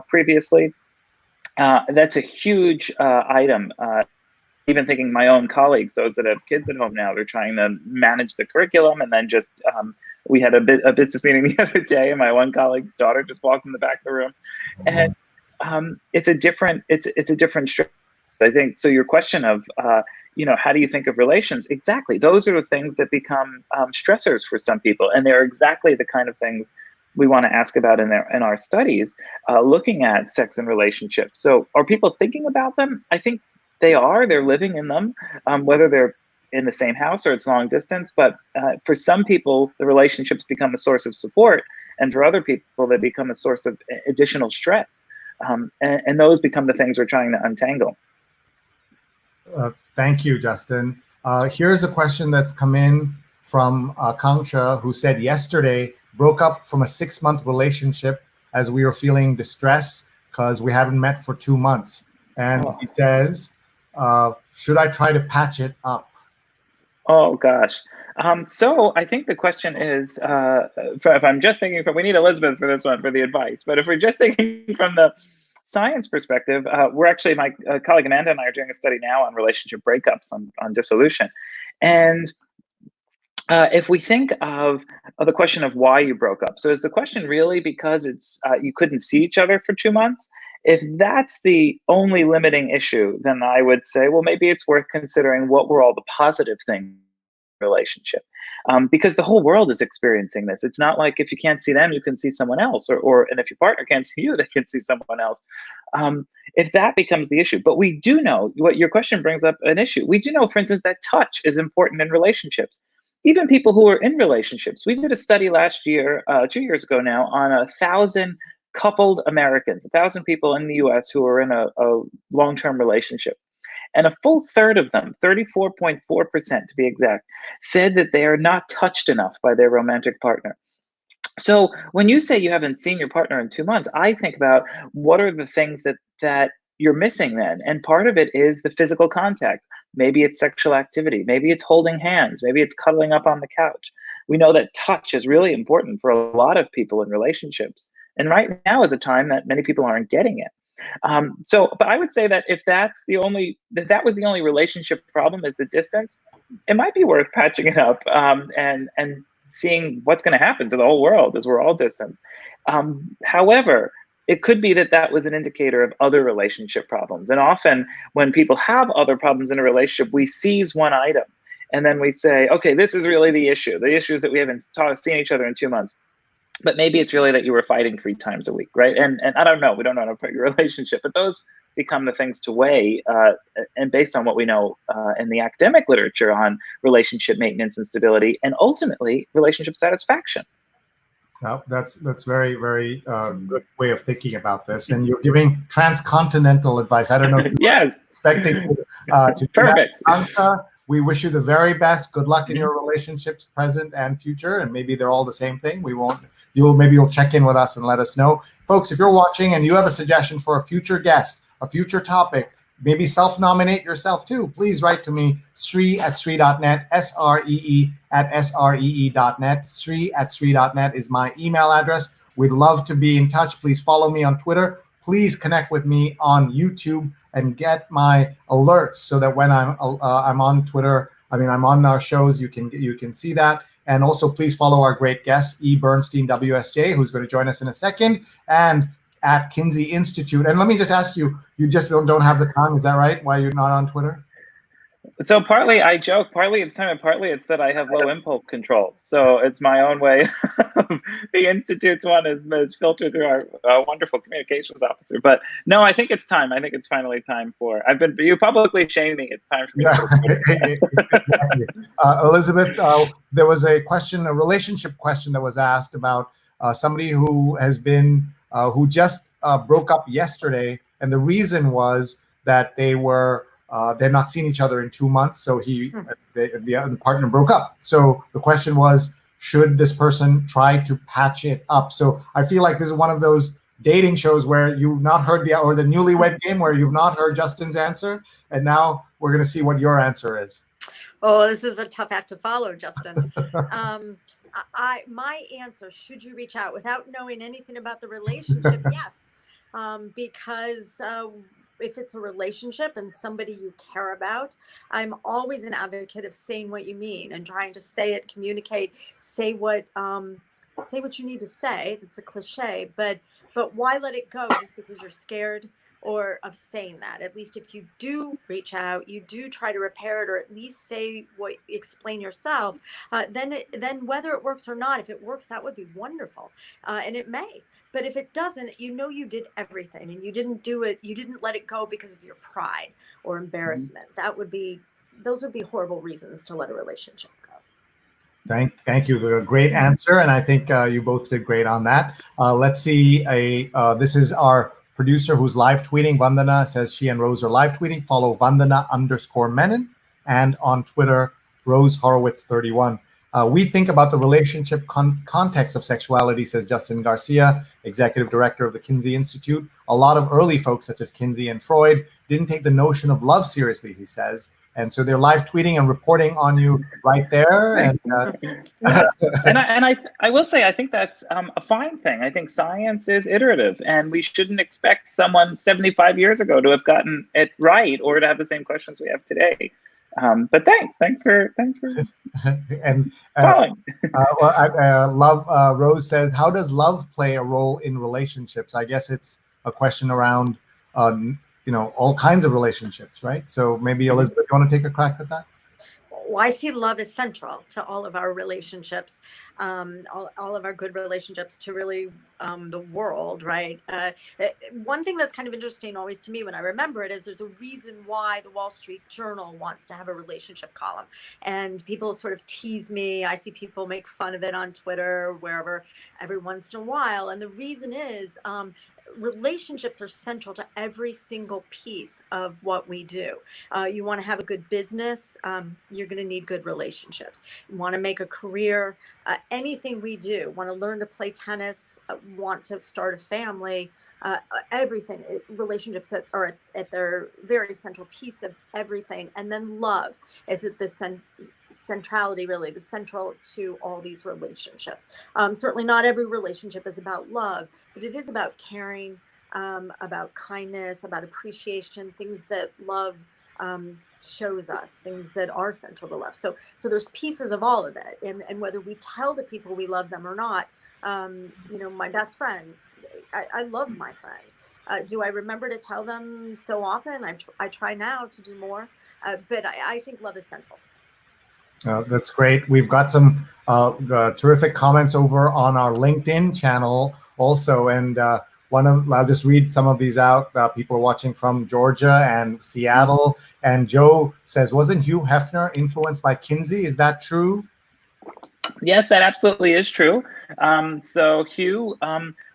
previously. That's a huge item. Even thinking my own colleagues, those that have kids at home now, they're trying to manage the curriculum. And then just, we had a business meeting the other day, and my one colleague's daughter just walked in the back of the room. And it's a different strategy. I think, so your question of, how do you think of relations? Exactly. Those are the things that become stressors for some people. And they're exactly the kind of things we want to ask about in our studies, looking at sex and relationships. So are people thinking about them? I think they're living in them, whether they're in the same house or it's long distance. But for some people, the relationships become a source of support. And for other people, they become a source of additional stress. And those become the things we're trying to untangle. Thank you, Justin. Here's a question that's come in from Kangsha, who said yesterday, broke up from a 6-month relationship as we were feeling distress because we haven't met for 2 months. And he says, should I try to patch it up? Oh, gosh. So I think the question is, if I'm just thinking we need Elizabeth for this one, for the advice. But if we're just thinking from the science perspective, we're actually, my colleague Amanda and I are doing a study now on relationship breakups, on dissolution. And if we think of the question of why you broke up, so is the question really because it's you couldn't see each other for 2 months? If that's the only limiting issue, then I would say, well, maybe it's worth considering what were all the positive things in the relationship, because the whole world is experiencing this. It's not like if you can't see them, you can see someone else, and if your partner can't see you, they can see someone else. If that becomes the issue, but we do know, what your question brings up an issue. We do know, for instance, that touch is important in relationships. Even people who are in relationships. We did a study last year, 2 years ago now, on 1,000 coupled Americans, 1,000 people in the US who are in a long-term relationship. And a full third of them, 34.4% to be exact, said that they are not touched enough by their romantic partner. So when you say you haven't seen your partner in 2 months, I think about what are the things that you're missing then. And part of it is the physical contact. Maybe it's sexual activity. Maybe it's holding hands. Maybe it's cuddling up on the couch. We know that touch is really important for a lot of people in relationships. And right now is a time that many people aren't getting it. But I would say that if that was the only relationship problem is the distance, it might be worth patching it up, and seeing what's going to happen to the whole world as we're all distant. However, it could be that that was an indicator of other relationship problems. And often when people have other problems in a relationship, we seize one item and then we say, okay, this is really the issue. The issue is that we haven't seen each other in 2 months. But maybe it's really that you were fighting 3 times a week, right? And I don't know, we don't know how to put your relationship, but those become the things to weigh. And based on what we know in the academic literature on relationship maintenance and stability, and ultimately relationship satisfaction. Well, that's very, very good way of thinking about this. And you're giving transcontinental advice. I don't know if you yes. were expecting to Perfect. Anka, we wish you the very best. Good luck in your relationships, present and future. And maybe they're all the same thing. Maybe you'll check in with us and let us know. Folks, if you're watching and you have a suggestion for a future guest, a future topic, maybe self-nominate yourself too, please write to me, Sree@Sree.net, SREE@SREE.net. Sree@Sree.net is my email address. We'd love to be in touch. Please follow me on Twitter. Please connect with me on YouTube and get my alerts so that when I'm on Twitter, I'm on our shows, you can see that. And also please follow our great guest, Bernstein, WSJ, who's going to join us in a second, and at Kinsey Institute. And let me just ask you, you just don't have the time, is that right? Why you're not on Twitter? So partly I joke, partly it's time, and partly it's that I have low impulse control. So it's my own way. The Institute's one is filtered through our wonderful communications officer. But no, I think it's time. I think it's finally time for, you publicly shamed me. It's time for me Exactly. Elizabeth, there was a relationship question that was asked about somebody who has been, who just broke up yesterday. And the reason was that they're not seeing each other in 2 months, so the partner broke up. So the question was, should this person try to patch it up? So I feel like this is one of those dating shows where you've not heard the Newlywed Game, where you've not heard Justin's answer, and now we're going to see what your answer is. Oh, this is a tough act to follow, Justin. My answer, should you reach out without knowing anything about the relationship? Yes, because if it's a relationship and somebody you care about, I'm always an advocate of saying what you mean and trying to say it, communicate, say what you need to say. It's a cliche, but why let it go just because you're scared or of saying that? At least if you do reach out, you do try to repair it, or at least explain yourself. Then whether it works or not, if it works, that would be wonderful, and it may. But if it doesn't, you did everything, and you didn't do it. You didn't let it go because of your pride or embarrassment. Those would be horrible reasons to let a relationship go. Thank you. A great answer, and I think you both did great on that. Let's see. This is our producer who's live tweeting. Vandana says she and Rose are live tweeting. Follow Vandana_Menon, and on Twitter, Rose Horowitz 31. We think about the relationship context of sexuality, says Justin Garcia, executive director of the Kinsey Institute. A lot of early folks, such as Kinsey and Freud, didn't take the notion of love seriously, he says. And so they're live tweeting and reporting on you right there. And I will say, I think that's a fine thing. I think science is iterative, and we shouldn't expect someone 75 years ago to have gotten it right or to have the same questions we have today. But thanks for and Rose says, how does love play a role in relationships? I guess it's a question around all kinds of relationships, right? So maybe Elizabeth, you want to take a crack at that? Well, I see love as central to all of our relationships, all of our good relationships to really the world, right? One thing that's kind of interesting always to me when I remember it is there's a reason why the Wall Street Journal wants to have a relationship column. And people sort of tease me. I see people make fun of it on Twitter, wherever, every once in a while. And the reason is relationships are central to every single piece of what we do. You want to have a good business, you're going to need good relationships. You want to make a career, anything we do, want to learn to play tennis, want to start a family, everything, relationships are at their very central piece of everything. And then love is at the centrality, really, the central to all these relationships. Certainly not every relationship is about love, but it is about caring, about kindness, about appreciation, things that love shows us, things that are central to love. So there's pieces of all of it, and whether we tell the people we love them or not. You know, my best friend, I love my friends. Do I remember to tell them so often? I try now to do more, but I think love is central. That's great. We've got some terrific comments over on our LinkedIn channel also, and I'll just read some of these out. People are watching from Georgia and Seattle, and Joe says, wasn't Hugh Hefner influenced by Kinsey? Is that true? Yes, that absolutely is true. So Hugh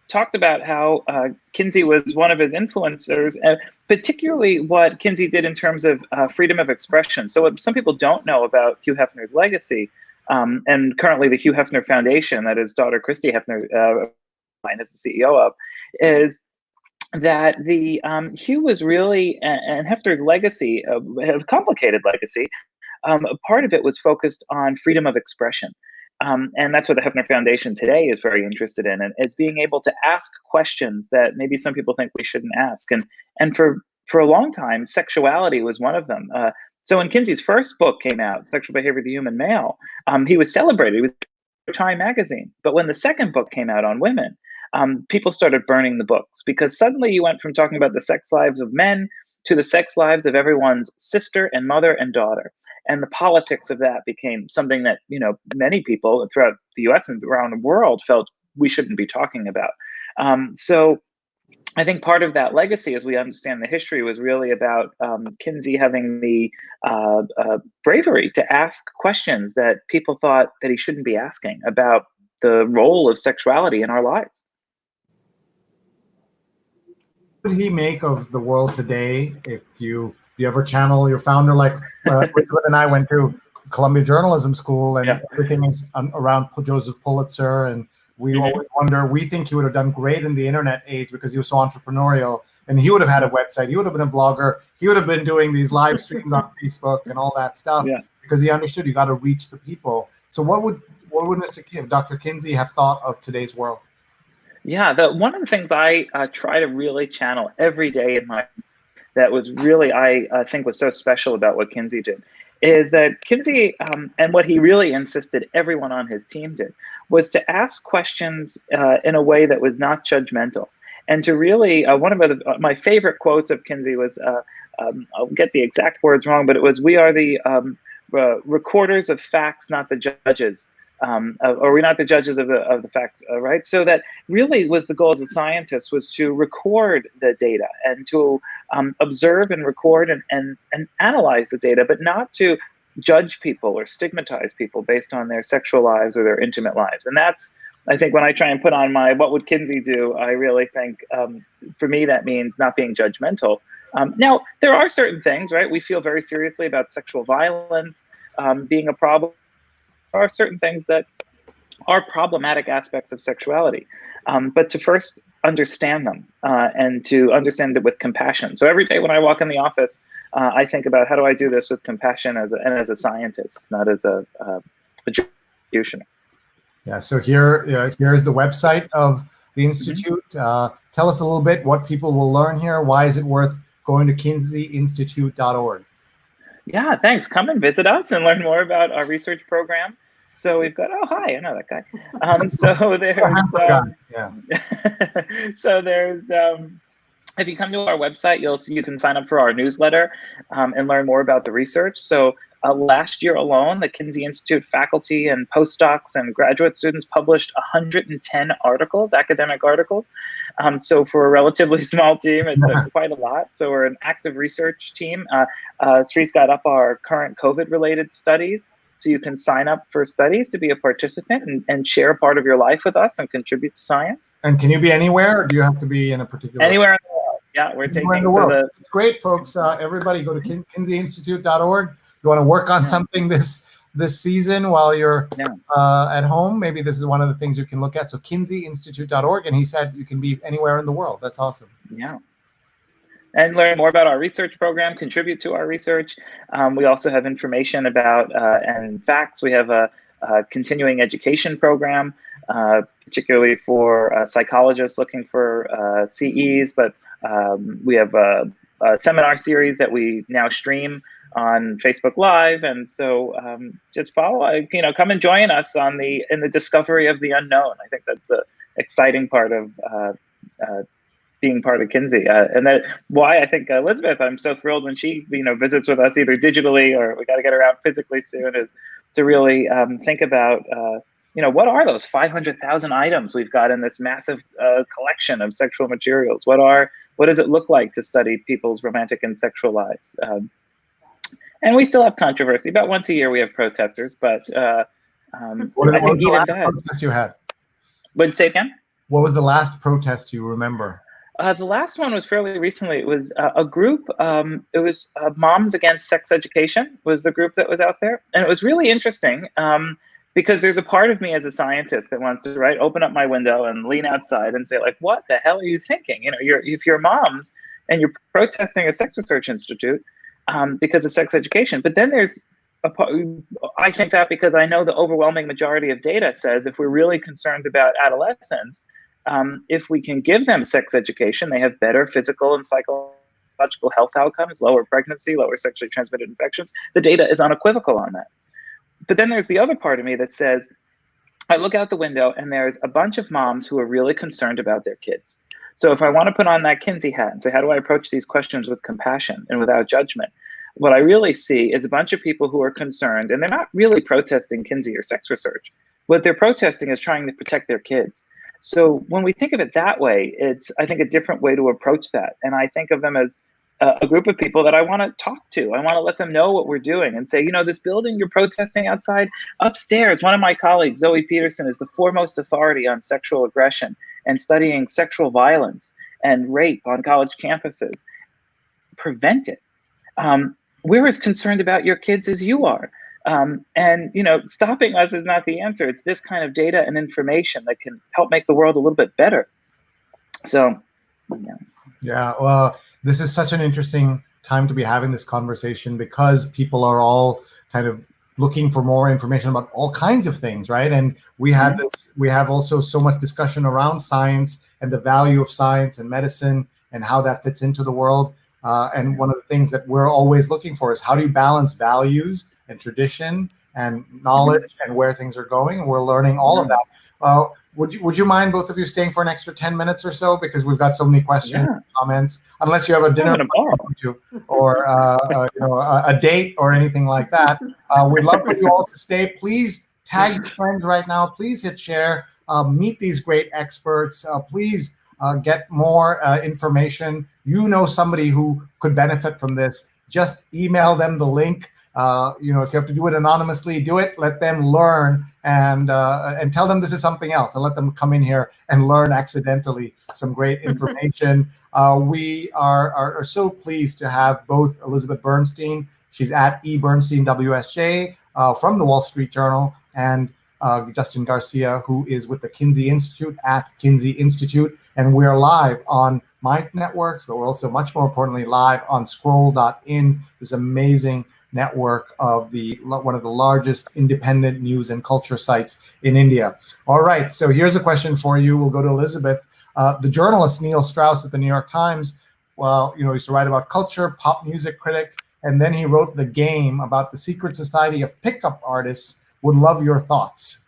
talked about how Kinsey was one of his influencers, particularly what Kinsey did in terms of freedom of expression. So what some people don't know about Hugh Hefner's legacy, and currently the Hugh Hefner Foundation, that his daughter Christy Hefner is the CEO of, is that the Hugh was really, and Hefner's legacy, a complicated legacy, part of it was focused on freedom of expression. And that's what the Hefner Foundation today is very interested in, and it's being able to ask questions that maybe some people think we shouldn't ask. And for a long time, sexuality was one of them. So when Kinsey's first book came out, Sexual Behavior of the Human Male, he was celebrated. He was in Time magazine. But when the second book came out on women, people started burning the books, because suddenly you went from talking about the sex lives of men to the sex lives of everyone's sister and mother and daughter. And the politics of that became something that, you know, many people throughout the US and around the world felt we shouldn't be talking about. So I think part of that legacy, as we understand the history, was really about Kinsey having the bravery to ask questions that people thought that he shouldn't be asking about the role of sexuality in our lives. What did he make of the world today? If you ever channel your founder, like Elizabeth and I went to Columbia Journalism School, and everything is around Joseph Pulitzer, and we always wonder, we think he would have done great in the internet age because he was so entrepreneurial, and he would have had a website, he would have been a blogger, he would have been doing these live streams on Facebook and all that stuff, because he understood you got to reach the people. So what would Dr. Kinsey have thought of today's world? Yeah, one of the things I try to really channel every day in my, that was really, I think was so special about what Kinsey did, is that Kinsey, and what he really insisted everyone on his team did, was to ask questions in a way that was not judgmental. And to really, one of my favorite quotes of Kinsey was, I'll get the exact words wrong, but it was, "We are the recorders of facts, not the judges." Or we're not the judges of the facts, right? So that really was the goal as a scientist, was to record the data and to observe and record and analyze the data, but not to judge people or stigmatize people based on their sexual lives or their intimate lives. And that's, I think, when I try and put on my what would Kinsey do, I really think for me that means not being judgmental. Now, there are certain things, right? We feel very seriously about sexual violence being a problem. There are certain things that are problematic aspects of sexuality, but to first understand them and to understand it with compassion. So every day when I walk in the office, I think about, how do I do this with compassion as a scientist, not as a practitioner. Yeah. So here's the website of the Institute. Tell us a little bit what people will learn here. Why is it worth going to kinseyinstitute.org? Yeah, thanks. Come and visit us and learn more about our research program. So we've got, oh, hi, I know that guy. So there's, if you come to our website, you can sign up for our newsletter and learn more about the research. So last year alone, the Kinsey Institute faculty and postdocs and graduate students published 110 articles, academic articles. So for a relatively small team, it's quite a lot. So we're an active research team. Sree's got up our current COVID-related studies. So you can sign up for studies to be a participant and share a part of your life with us and contribute to science. And can you be anywhere, or do you have to be in a particular? Anywhere in the world. Yeah, we're taking in the world. It's great, folks. Everybody go to kinseyinstitute.org. You want to work on something this season while you're at home, maybe this is one of the things you can look at. So kinseyinstitute.org, and he said you can be anywhere in the world. That's awesome. Yeah. And learn more about our research program, contribute to our research. We also have information about and facts. We have a continuing education program particularly for psychologists looking for CEs, but we have a seminar series that we now stream on Facebook Live, and so just follow, come and join us in the discovery of the unknown. I think that's the exciting part of being part of Kinsey, and that why I think Elizabeth, I'm so thrilled when she visits with us either digitally or we got to get her out physically soon, is to really think about what are those 500,000 items we've got in this massive collection of sexual materials? What does it look like to study people's romantic and sexual lives? And we still have controversy. About once a year we have protesters, but I think even that. Protest you had? Would say again? What was the last protest you remember? The last one was fairly recently. It was a group. It was Moms Against Sex Education was the group that was out there, and it was really interesting because there's a part of me as a scientist that wants to open up my window and lean outside and say, like, what the hell are you thinking? If you're moms and you're protesting a sex research institute because of sex education, but then there's I think that because I know the overwhelming majority of data says if we're really concerned about adolescents, if we can give them sex education, they have better physical and psychological health outcomes, lower pregnancy, lower sexually transmitted infections. The data is unequivocal on that. But then there's the other part of me that says, I look out the window and there's a bunch of moms who are really concerned about their kids. So if I want to put on that Kinsey hat and say, how do I approach these questions with compassion and without judgment? What I really see is a bunch of people who are concerned, and they're not really protesting Kinsey or sex research. What they're protesting is trying to protect their kids. So when we think of it that way, it's, I think, a different way to approach that. And I think of them as a group of people that I want to talk to. I want to let them know what we're doing and say, this building you're protesting outside, upstairs, one of my colleagues, Zoe Peterson, is the foremost authority on sexual aggression and studying sexual violence and rape on college campuses. Prevent it. We're as concerned about your kids as you are. And stopping us is not the answer. It's this kind of data and information that can help make the world a little bit better. So, yeah, well, this is such an interesting time to be having this conversation because people are all kind of looking for more information about all kinds of things, right? And we have also so much discussion around science and the value of science and medicine and how that fits into the world. And one of the things that we're always looking for is how do you balance values and tradition and knowledge and where things are going. We're learning all of that. Would you mind, both of you, staying for an extra 10 minutes or so, because we've got so many questions and comments, unless you have a dinner or a date or anything like that. We'd love for you all to stay. Please tag your friends right now. Please hit share. Meet these great experts. Please get more information. Somebody who could benefit from this. Just email them the link. If you have to do it anonymously, do it. Let them learn and tell them this is something else, and let them come in here and learn accidentally some great information. We are so pleased to have both Elizabeth Bernstein, she's at eBernsteinWSJ from the Wall Street Journal, and Justin Garcia, who is with the Kinsey Institute at Kinsey Institute. And we're live on my networks, but we're also, much more importantly, live on Scroll.in, this amazing network of one of the largest independent news and culture sites in India. All right, so here's a question for you. We'll go to Elizabeth. The journalist Neil Strauss at the New York Times, used to write about culture, pop music critic, and then he wrote The Game about the secret society of pickup artists. Would love your thoughts.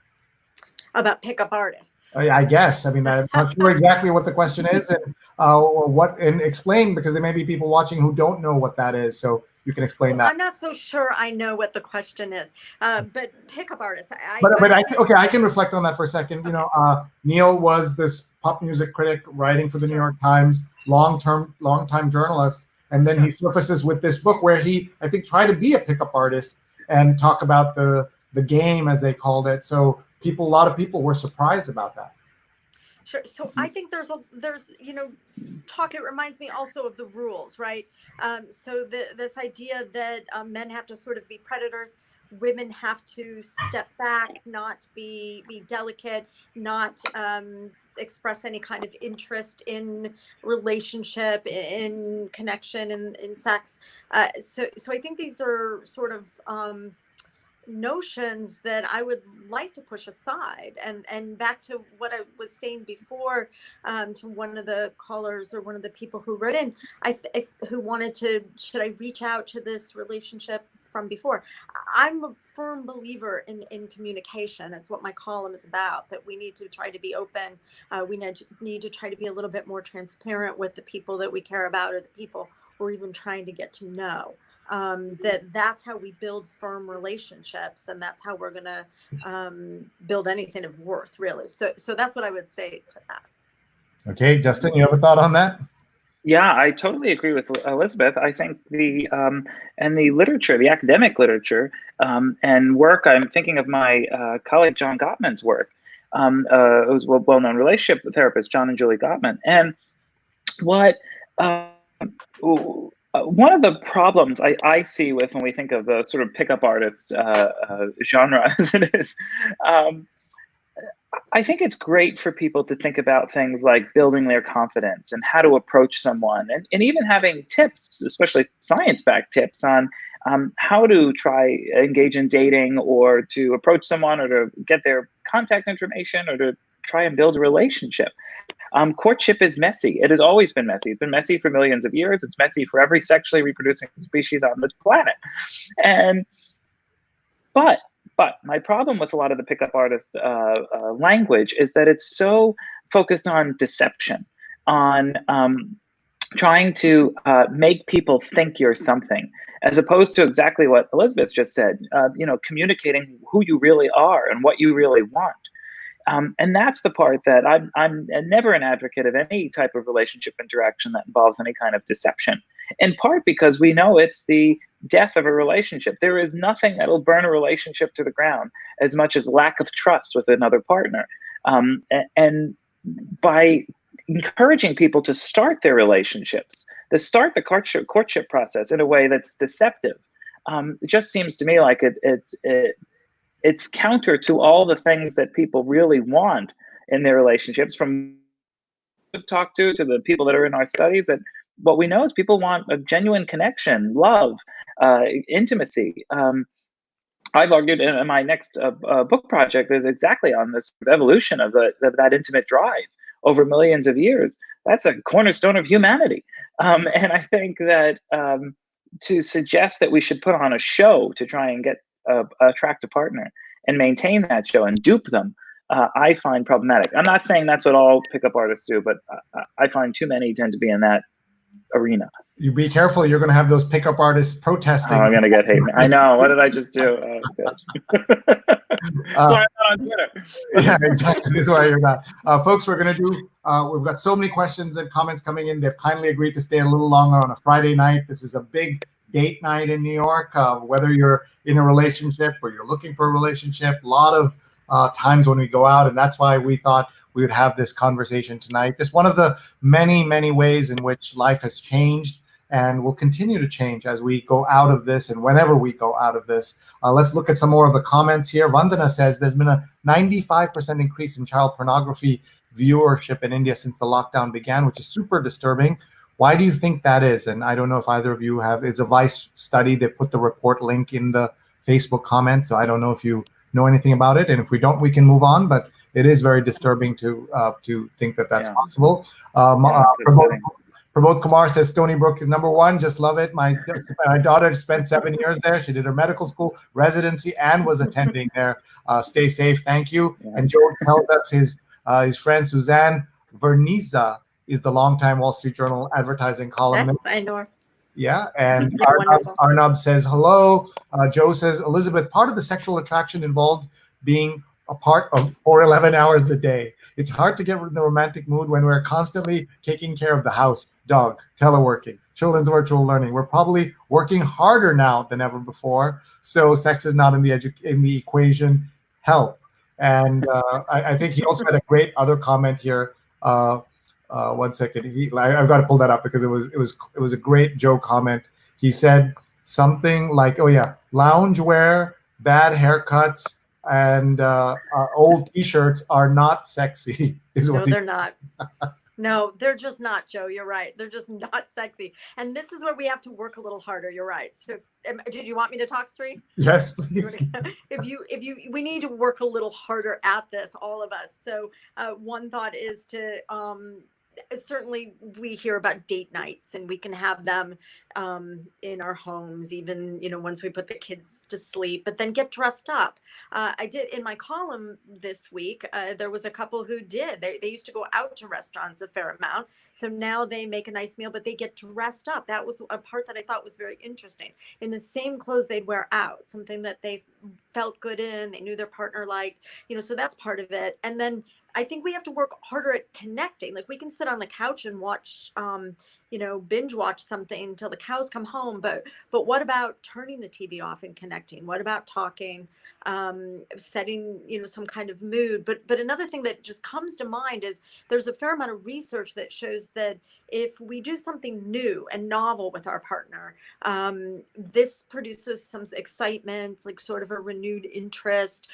About pickup artists. I guess. I mean, I'm not sure exactly what the question is, and explain, because there may be people watching who don't know what that is. So you can explain that. I'm not so sure I know what the question is, but pickup artists. I can reflect on that for a second. Neil was this pop music critic writing for the New York Times, long-time journalist, and then he surfaces with this book where he, I think, tried to be a pickup artist and talk about the game, as they called it. So a lot of people were surprised about that. Sure. So I think there's talk. It reminds me also of the rules, right? So this idea that men have to sort of be predators, women have to step back, not be delicate, not express any kind of interest in relationship, in connection, in sex. So I think these are sort of notions that I would like to push aside. And back to what I was saying before, to one of the callers or one of the people who wrote in, who wanted to, should I reach out to this relationship from before? I'm a firm believer in communication. It's what my column is about, that we need to try to be open. We need to try to be a little bit more transparent with the people that we care about, or the people we're even trying to get to know. That's how we build firm relationships, and that's how we're going to build anything of worth, really. So that's what I would say to that. Okay, Justin, you have a thought on that? Yeah, I totally agree with Elizabeth. I think the and the literature, the academic literature, and work. I'm thinking of my colleague John Gottman's work, who's a well-known relationship therapist, John and Julie Gottman. And what one of the problems I see with when we think of the sort of pickup artist genre as it is, I think it's great for people to think about things like building their confidence and how to approach someone, and even having tips, especially science-backed tips on how to try engage in dating, or to approach someone, or to get their contact information, or to try and build a relationship. Courtship is messy. It has always been messy. It's been messy for millions of years. It's messy for every sexually reproducing species on this planet. And but my problem with a lot of the pickup artist language is that it's so focused on deception, on trying to make people think you're something, as opposed to exactly what Elizabeth just said. Communicating who you really are and what you really want. And that's the part that I'm never an advocate of any type of relationship interaction that involves any kind of deception, in part because we know it's the death of a relationship. There is nothing that'll burn a relationship to the ground as much as lack of trust with another partner. And by encouraging people to start their relationships, to start the courtship process in a way that's deceptive, it just seems to me like it's counter to all the things that people really want in their relationships, from we've talked to the people that are in our studies. That what we know is people want a genuine connection, love, intimacy. I've argued in my next book project is exactly on this evolution of that intimate drive over millions of years. That's a cornerstone of humanity. And I think that to suggest that we should put on a show to try and attract a partner and maintain that show and dupe them, I find problematic. I'm not saying that's what all pickup artists do, but I find too many tend to be in that arena. You be careful. You're going to have those pickup artists protesting. Oh, I'm going to get hate. I know. What did I just do? Oh, gosh. So I'm not on Twitter. Yeah, exactly. This is why you're not. Folks, we're going to do, we've got so many questions and comments coming in. They've kindly agreed to stay a little longer on a Friday night. This is a big date night in New York. Whether you're in a relationship or you're looking for a relationship, a lot of times when we go out, and that's why we thought we would have this conversation tonight. Just one of the many, many ways in which life has changed and will continue to change as we go out of this, and whenever we go out of this. Let's look at some more of the comments here. Vandana says there's been a 95% increase in child pornography viewership in India since the lockdown began, which is super disturbing. Why do you think that is? And I don't know if either of you have. It's a Vice study. They put the report link in the Facebook comments, so I don't know if you know anything about it. And if we don't, we can move on. But it is very disturbing to think that that's possible. Pramod Kumar says Stony Brook is #1. Just love it. My daughter spent 7 years there. She did her medical school, residency, and was attending there. Stay safe. Thank you. Yeah. And Joe tells us his friend Suzanne Verniza is the longtime Wall Street Journal advertising columnist. Yes, I know her. Yeah, and Arnab says hello. Joe says, Elizabeth, part of the sexual attraction involved being a part of for 11 hours a day. It's hard to get in the romantic mood when we're constantly taking care of the house, dog, teleworking, children's virtual learning. We're probably working harder now than ever before, so sex is not in the equation. Help. And I think he also had a great other comment here. 1 second. I've got to pull that up because it was a great Joe comment. He said something like, "Oh yeah, loungewear, bad haircuts, and old T-shirts are not sexy." No, they're not. No, they're just not, Joe. You're right. They're just not sexy. And this is where we have to work a little harder. You're right. So, did you want me to talk, Sree? Yes, please. We need to work a little harder at this, all of us. So, one thought is to, certainly we hear about date nights, and we can have them in our homes, even, once we put the kids to sleep, but then get dressed up. I did in my column this week. There was a couple who did. They used to go out to restaurants a fair amount. So now they make a nice meal, but they get dressed up. That was a part that I thought was very interesting. In the same clothes they'd wear out, something that they felt good in, they knew their partner liked, so that's part of it. And then I think we have to work harder at connecting. Like, we can sit on the couch and watch, binge watch something until the cows come home. But what about turning the TV off and connecting? What about talking, setting, some kind of mood? But another thing that just comes to mind is there's a fair amount of research that shows that if we do something new and novel with our partner, this produces some excitement, like sort of a renewed interest.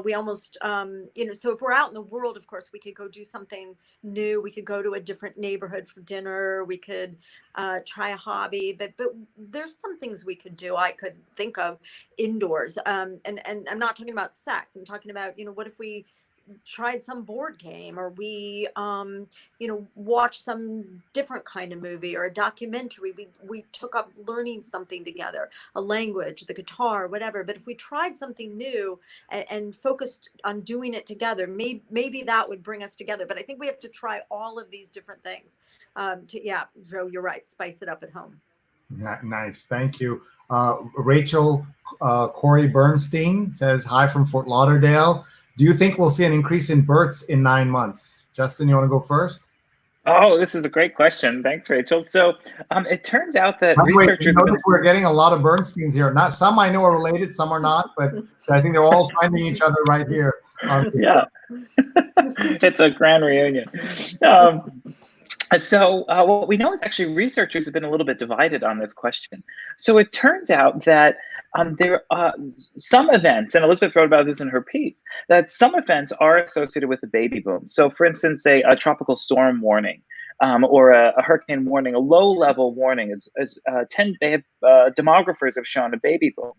We almost, so if we're out in the world, of course, we could go do something new. We could go to a different neighborhood for dinner. We could try a hobby. But there's some things we could do, I could think of, indoors. And I'm not talking about sex. I'm talking about, what if we tried some board game, or we watch some different kind of movie or a documentary. We took up learning something together, a language, the guitar, whatever. But if we tried something new and focused on doing it together, maybe that would bring us together. But I think we have to try all of these different things Joe, you're right, spice it up at home. Nice, thank you. Rachel Corey Bernstein says, hi from Fort Lauderdale. Do you think we'll see an increase in births in 9 months? Justin, you want to go first? Oh, this is a great question. Thanks, Rachel. So it turns out that researchers... We're getting a lot of Bernsteins here. Not some I know are related, some are not, but I think they're all finding each other right here. Yeah, it's a grand reunion. So what we know is actually researchers have been a little bit divided on this question. So it turns out that there are some events, and Elizabeth wrote about this in her piece, that some events are associated with a baby boom. So for instance, say a tropical storm warning, or a hurricane warning, a low-level warning, demographers have shown a baby boom.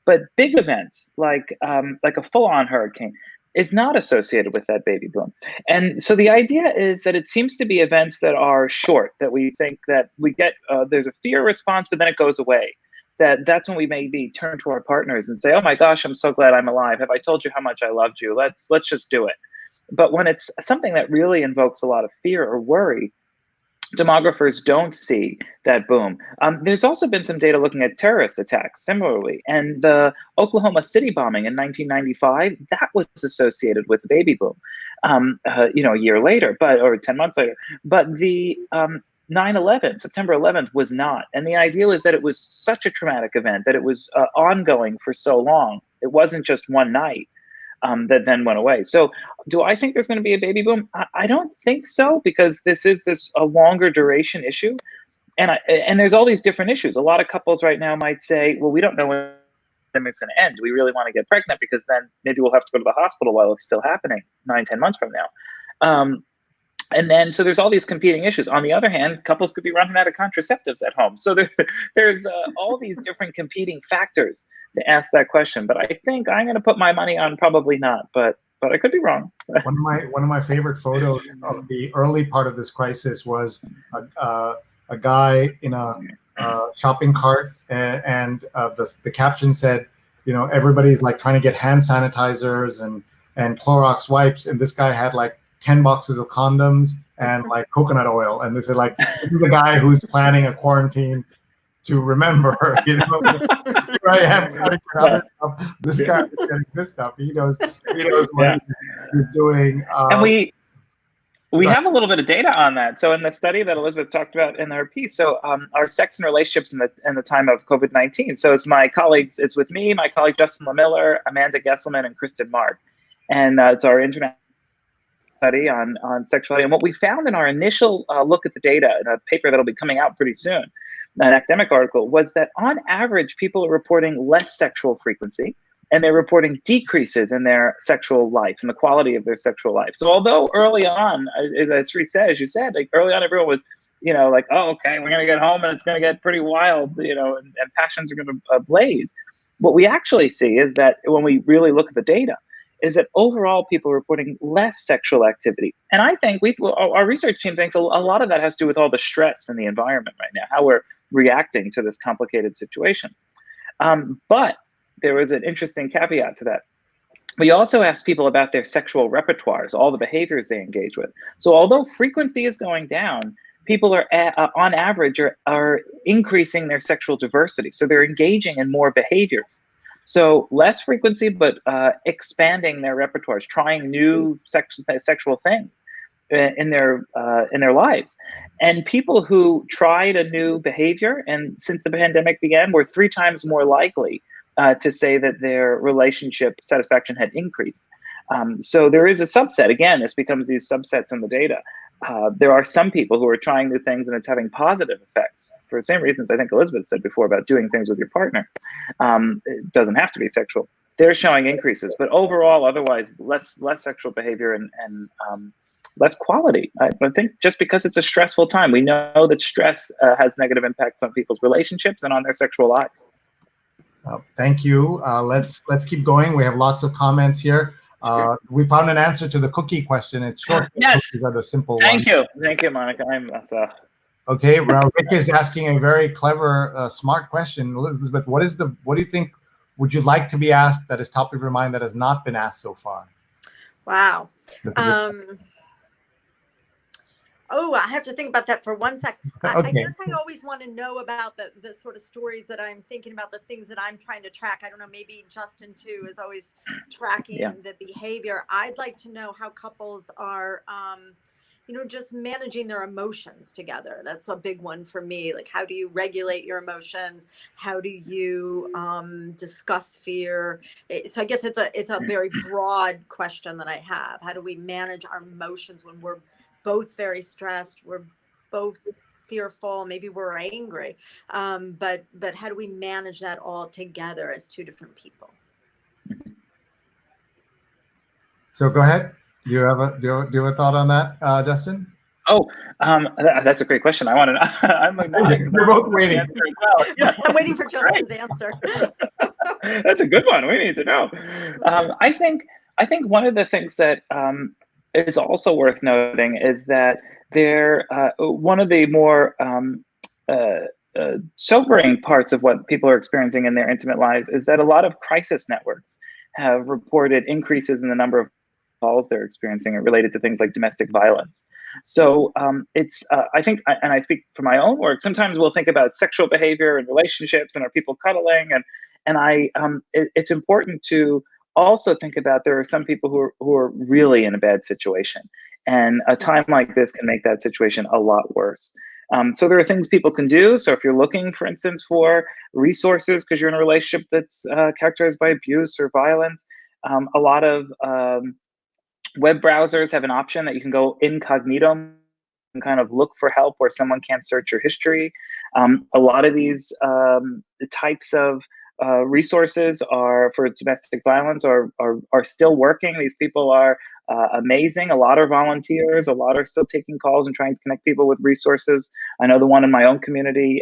But big events like a full-on hurricane is not associated with that baby boom. And so the idea is that it seems to be events that are short, that we think that we get, there's a fear response, but then it goes away. That's when we maybe turn to our partners and say, oh my gosh, I'm so glad I'm alive. Have I told you how much I loved you? Let's just do it. But when it's something that really invokes a lot of fear or worry, demographers don't see that boom. There's also been some data looking at terrorist attacks similarly. And the Oklahoma City bombing in 1995, that was associated with the baby boom, a year later, or 10 months later. But the 9/11, September 11th, was not. And the idea was that it was such a traumatic event, that it was ongoing for so long. It wasn't just one night. That then went away. So do I think there's going to be a baby boom? I don't think so, because this is a longer duration issue. And there's all these different issues. A lot of couples right now might say, well, we don't know when it's going to end. Do we really want to get pregnant? Because then maybe we'll have to go to the hospital while it's still happening 9-10 months from now. And then, so there's all these competing issues. On the other hand, couples could be running out of contraceptives at home. So there's all these different competing factors to ask that question. But I think I'm going to put my money on probably not, but I could be wrong. One of my favorite photos of the early part of this crisis was a guy in a shopping cart, and the caption said, everybody's like trying to get hand sanitizers and Clorox wipes, and this guy had like 10 boxes of condoms and like coconut oil. And they said, like, this is the guy who's planning a quarantine to remember, Here I am getting other stuff. This guy is getting this stuff. He knows what he's doing. And we have a little bit of data on that. So in the study that Elizabeth talked about in her piece, so our sex and relationships in the time of COVID-19. So it's with me, my colleague Justin LaMiller, Amanda Gesselman, and Kristen Mark. And it's our international study on sexuality. And what we found in our initial look at the data in a paper that'll be coming out pretty soon, an academic article, was that on average, people are reporting less sexual frequency and they're reporting decreases in their sexual life and the quality of their sexual life. So although early on, as Sree said, as you said, like early on, everyone was, like, oh, okay, we're gonna get home and it's gonna get pretty wild, and passions are gonna blaze. What we actually see is that when we really look at the data, is that overall people are reporting less sexual activity. And I think our research team thinks a lot of that has to do with all the stress in the environment right now, how we're reacting to this complicated situation. But there was an interesting caveat to that. We also asked people about their sexual repertoires, all the behaviors they engage with. So although frequency is going down, people are on average are increasing their sexual diversity. So they're engaging in more behaviors. So less frequency, but expanding their repertoires, trying new sexual things in their lives. And people who tried a new behavior and since the pandemic began were 3 times more likely to say that their relationship satisfaction had increased. So there is a subset. Again, this becomes these subsets in the data. There are some people who are trying new things and it's having positive effects for the same reasons I think Elizabeth said before about doing things with your partner. It doesn't have to be sexual. They're showing increases, but overall, otherwise, less sexual behavior and less quality. I think just because it's a stressful time, we know that stress has negative impacts on people's relationships and on their sexual lives. Thank you. Let's keep going. We have lots of comments here. We found an answer to the cookie question. It's short. Yes. Cookies are the simple Thank one. you, Monica. Okay, well, Rick is asking a very clever, smart question. Elizabeth, what do you think would you like to be asked that is top of your mind that has not been asked so far? Wow. Oh, I have to think about that for 1 sec. Okay. I guess I always want to know about the sort of stories that I'm thinking about, the things that I'm trying to track. I don't know, maybe Justin too is always tracking the behavior. I'd like to know how couples are, just managing their emotions together. That's a big one for me. Like, how do you regulate your emotions? How do you discuss fear? So I guess it's a very broad question that I have. How do we manage our emotions when we're both very stressed, we're both fearful, maybe we're angry, but how do we manage that all together as 2 different people? So go ahead. Do you have a thought on that, Justin? Oh, that's a great question. I want to know. I'm like, you're both waiting. As well. Yeah. I'm waiting for Justin's answer. That's a good one. We need to know. I think one of the things that is also worth noting is that one of the more sobering parts of what people are experiencing in their intimate lives is that a lot of crisis networks have reported increases in the number of calls they're experiencing related to things like domestic violence. So it's I think, and I speak for my own work, sometimes we'll think about sexual behavior and relationships and are people cuddling, and it's important to also think about there are some people who are really in a bad situation, and a time like this can make that situation a lot worse. So there are things people can do. So if you're looking, for instance, for resources because you're in a relationship that's characterized by abuse or violence, a lot of web browsers have an option that you can go incognito and kind of look for help where someone can't search your history. A lot of these types of resources are for domestic violence are still working. These people are amazing. A lot are volunteers. A lot are still taking calls and trying to connect people with resources. I know the one in my own community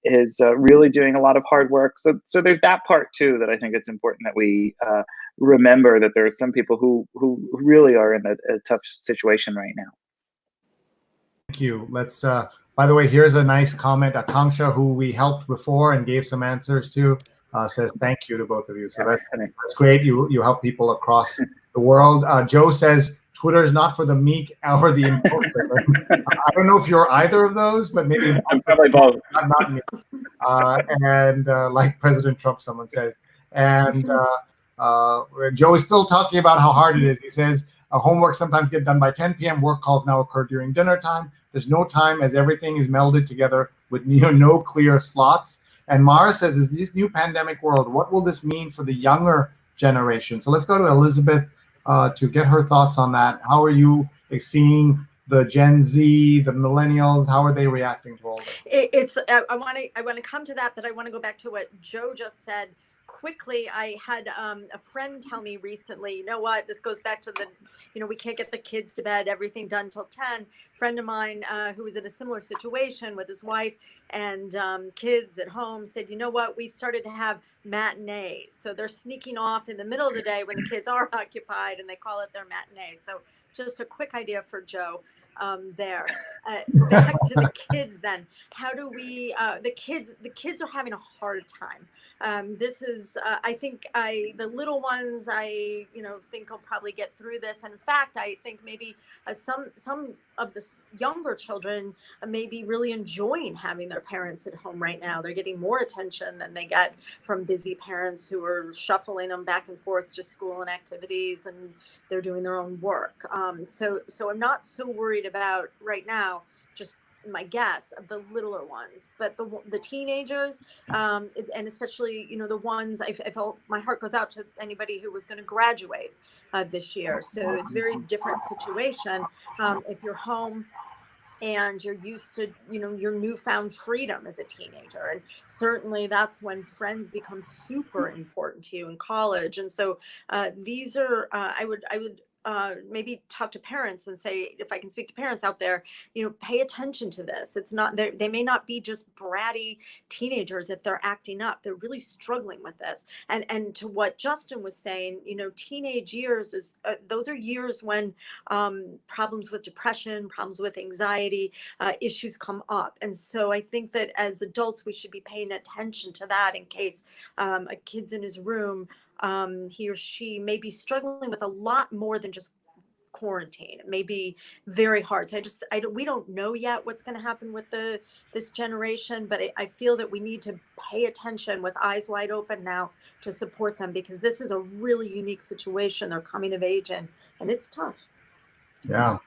is really doing a lot of hard work. So there's that part too that I think it's important that we remember that there are some people who really are in a tough situation right now. Thank you. Let's. By the way, here's a nice comment. Akanksha, who we helped before and gave some answers to, says thank you to both of you. So that's great. You help people across the world. Joe says Twitter is not for the meek or the impulsive. I don't know if you're either of those, but maybe I'm probably both. Not me. And like President Trump, someone says. And Joe is still talking about how hard it is. He says homework sometimes get done by 10 p.m. Work calls now occur during dinner time. There's no time as everything is melded together with no clear slots. And Mara says, is this new pandemic world, what will this mean for the younger generation? So let's go to Elizabeth to get her thoughts on that. How are you seeing the Gen Z, the millennials? How are they reacting to all this? I want to come to that, but I want to go back to what Joe just said. quickly, I had a friend tell me recently, you know what, this goes back to the, we can't get the kids to bed, everything done till 10. Friend of mine who was in a similar situation with his wife and kids at home said, you know what, we started to have matinees. So they're sneaking off in the middle of the day when the kids are occupied, and they call it their matinee. So just a quick idea for Joe there. Back to the kids then. How do we, the kids are having a hard time. This is, I think the little ones, think will probably get through this. And in fact, I think maybe some of the younger children may be really enjoying having their parents at home right now. They're getting more attention than they get from busy parents who are shuffling them back and forth to school and activities, and they're doing their own work. So I'm not so worried about right now, just my guess of the littler ones, but the teenagers, and especially, the ones I felt my heart goes out to anybody who was going to graduate this year. So it's a very different situation. If you're home and you're used to, your newfound freedom as a teenager. And certainly that's when friends become super important to you in college. And so these are, I would maybe talk to parents and say, if I can speak to parents out there, pay attention to this. It's not, they may not be just bratty teenagers if they're acting up. They're really struggling with this. And to what Justin was saying, teenage years is, those are years when problems with depression, problems with anxiety, issues come up. And so I think that as adults, we should be paying attention to that in case a kid's in his room, he or she may be struggling with a lot more than just quarantine. It may be very hard. So we don't know yet what's going to happen with this generation, but I feel that we need to pay attention with eyes wide open now to support them, because this is a really unique situation they're coming of age in, and it's tough. Yeah,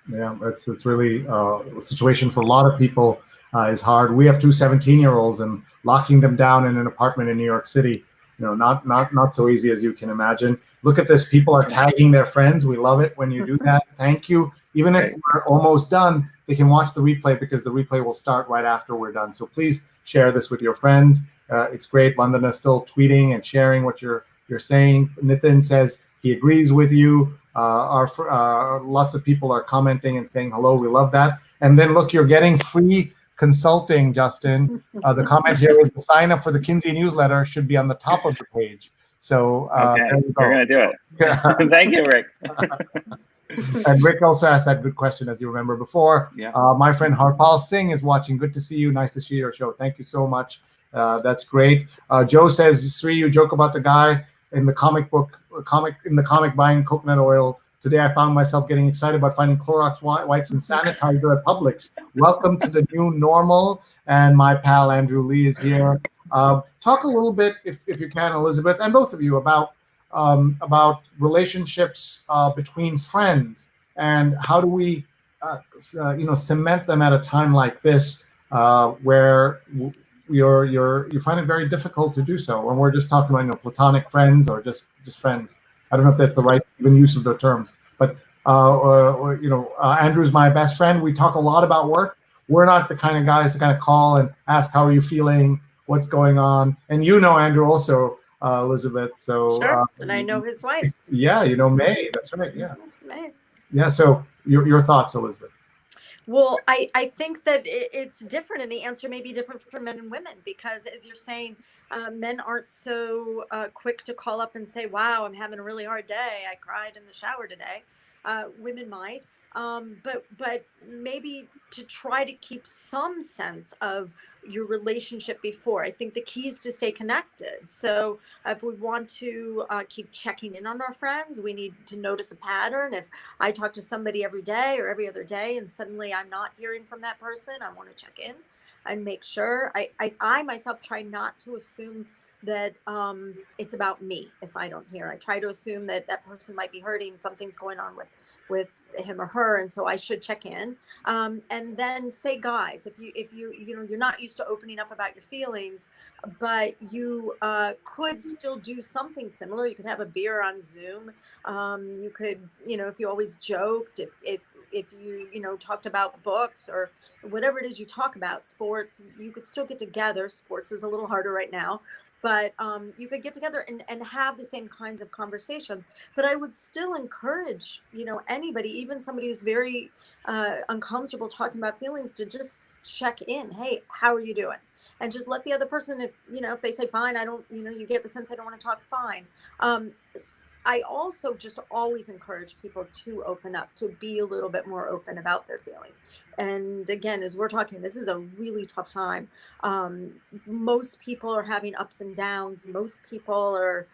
it's really the situation for a lot of people is hard. We have two 17-year-olds, and locking them down in an apartment in New York City, not so easy as you can imagine. Look at this. People are tagging their friends. We love it when you do that. Thank you. Even if we're almost done, they can watch the replay, because the replay will start right after we're done. So please share this with your friends. It's great. London is still tweeting and sharing what you're saying. Nitin says he agrees with you. Lots of people are commenting and saying hello. We love that. And then look, you're getting free consulting, Justin. The comment here is the sign up for the Kinsey newsletter should be on the top of the page. So okay, we're going to do it. Yeah. Thank you, Rick. And Rick also asked that good question, as you remember before. Yeah. My friend Harpal Singh is watching. Good to see you. Nice to see your show. Thank you so much. That's great. Joe says, Sree, you joke about the guy in the comic buying coconut oil. Today I found myself getting excited about finding Clorox wipes and sanitizer at Publix. Welcome to the new normal. And my pal Andrew Lee is here. Talk a little bit, if you can, Elizabeth, and both of you, about relationships between friends, and how do we cement them at a time like this, where you find it very difficult to do so. When we're just talking about platonic friends or just friends. I don't know if that's the right even use of the terms, but Andrew's my best friend. We talk a lot about work. We're not the kind of guys to kind of call and ask, how are you feeling? What's going on? And Andrew also, Elizabeth. So sure. And I know his wife. Yeah, May. That's right. Yeah. May. Yeah. So your thoughts, Elizabeth? Well, I think that it's different, and the answer may be different for men and women, because as you're saying, men aren't so quick to call up and say, wow, I'm having a really hard day. I cried in the shower today. Women might, but maybe to try to keep some sense of your relationship before. I think the key is to stay connected. So if we want to keep checking in on our friends, we need to notice a pattern. If I talk to somebody every day or every other day and suddenly I'm not hearing from that person, I want to check in and make sure. I myself try not to assume that it's about me if I don't hear. I try to assume that that person might be hurting, something's going on with him or her, and so I should check in. And then say, guys, if you're not used to opening up about your feelings, but you could still do something similar. You could have a beer on Zoom. You could, if you always joked, if you talked about books or whatever it is you talk about, sports, you could still get together. Sports is a little harder right now. but you could get together and have the same kinds of conversations. But I would still encourage, anybody, even somebody who's very uncomfortable talking about feelings, to just check in. Hey, how are you doing? And just let the other person, if they say fine, I don't, you get the sense I don't want to talk, fine. I also just always encourage people to open up, to be a little bit more open about their feelings. And again, as we're talking, this is a really tough time. Most people are having ups and downs. Most people are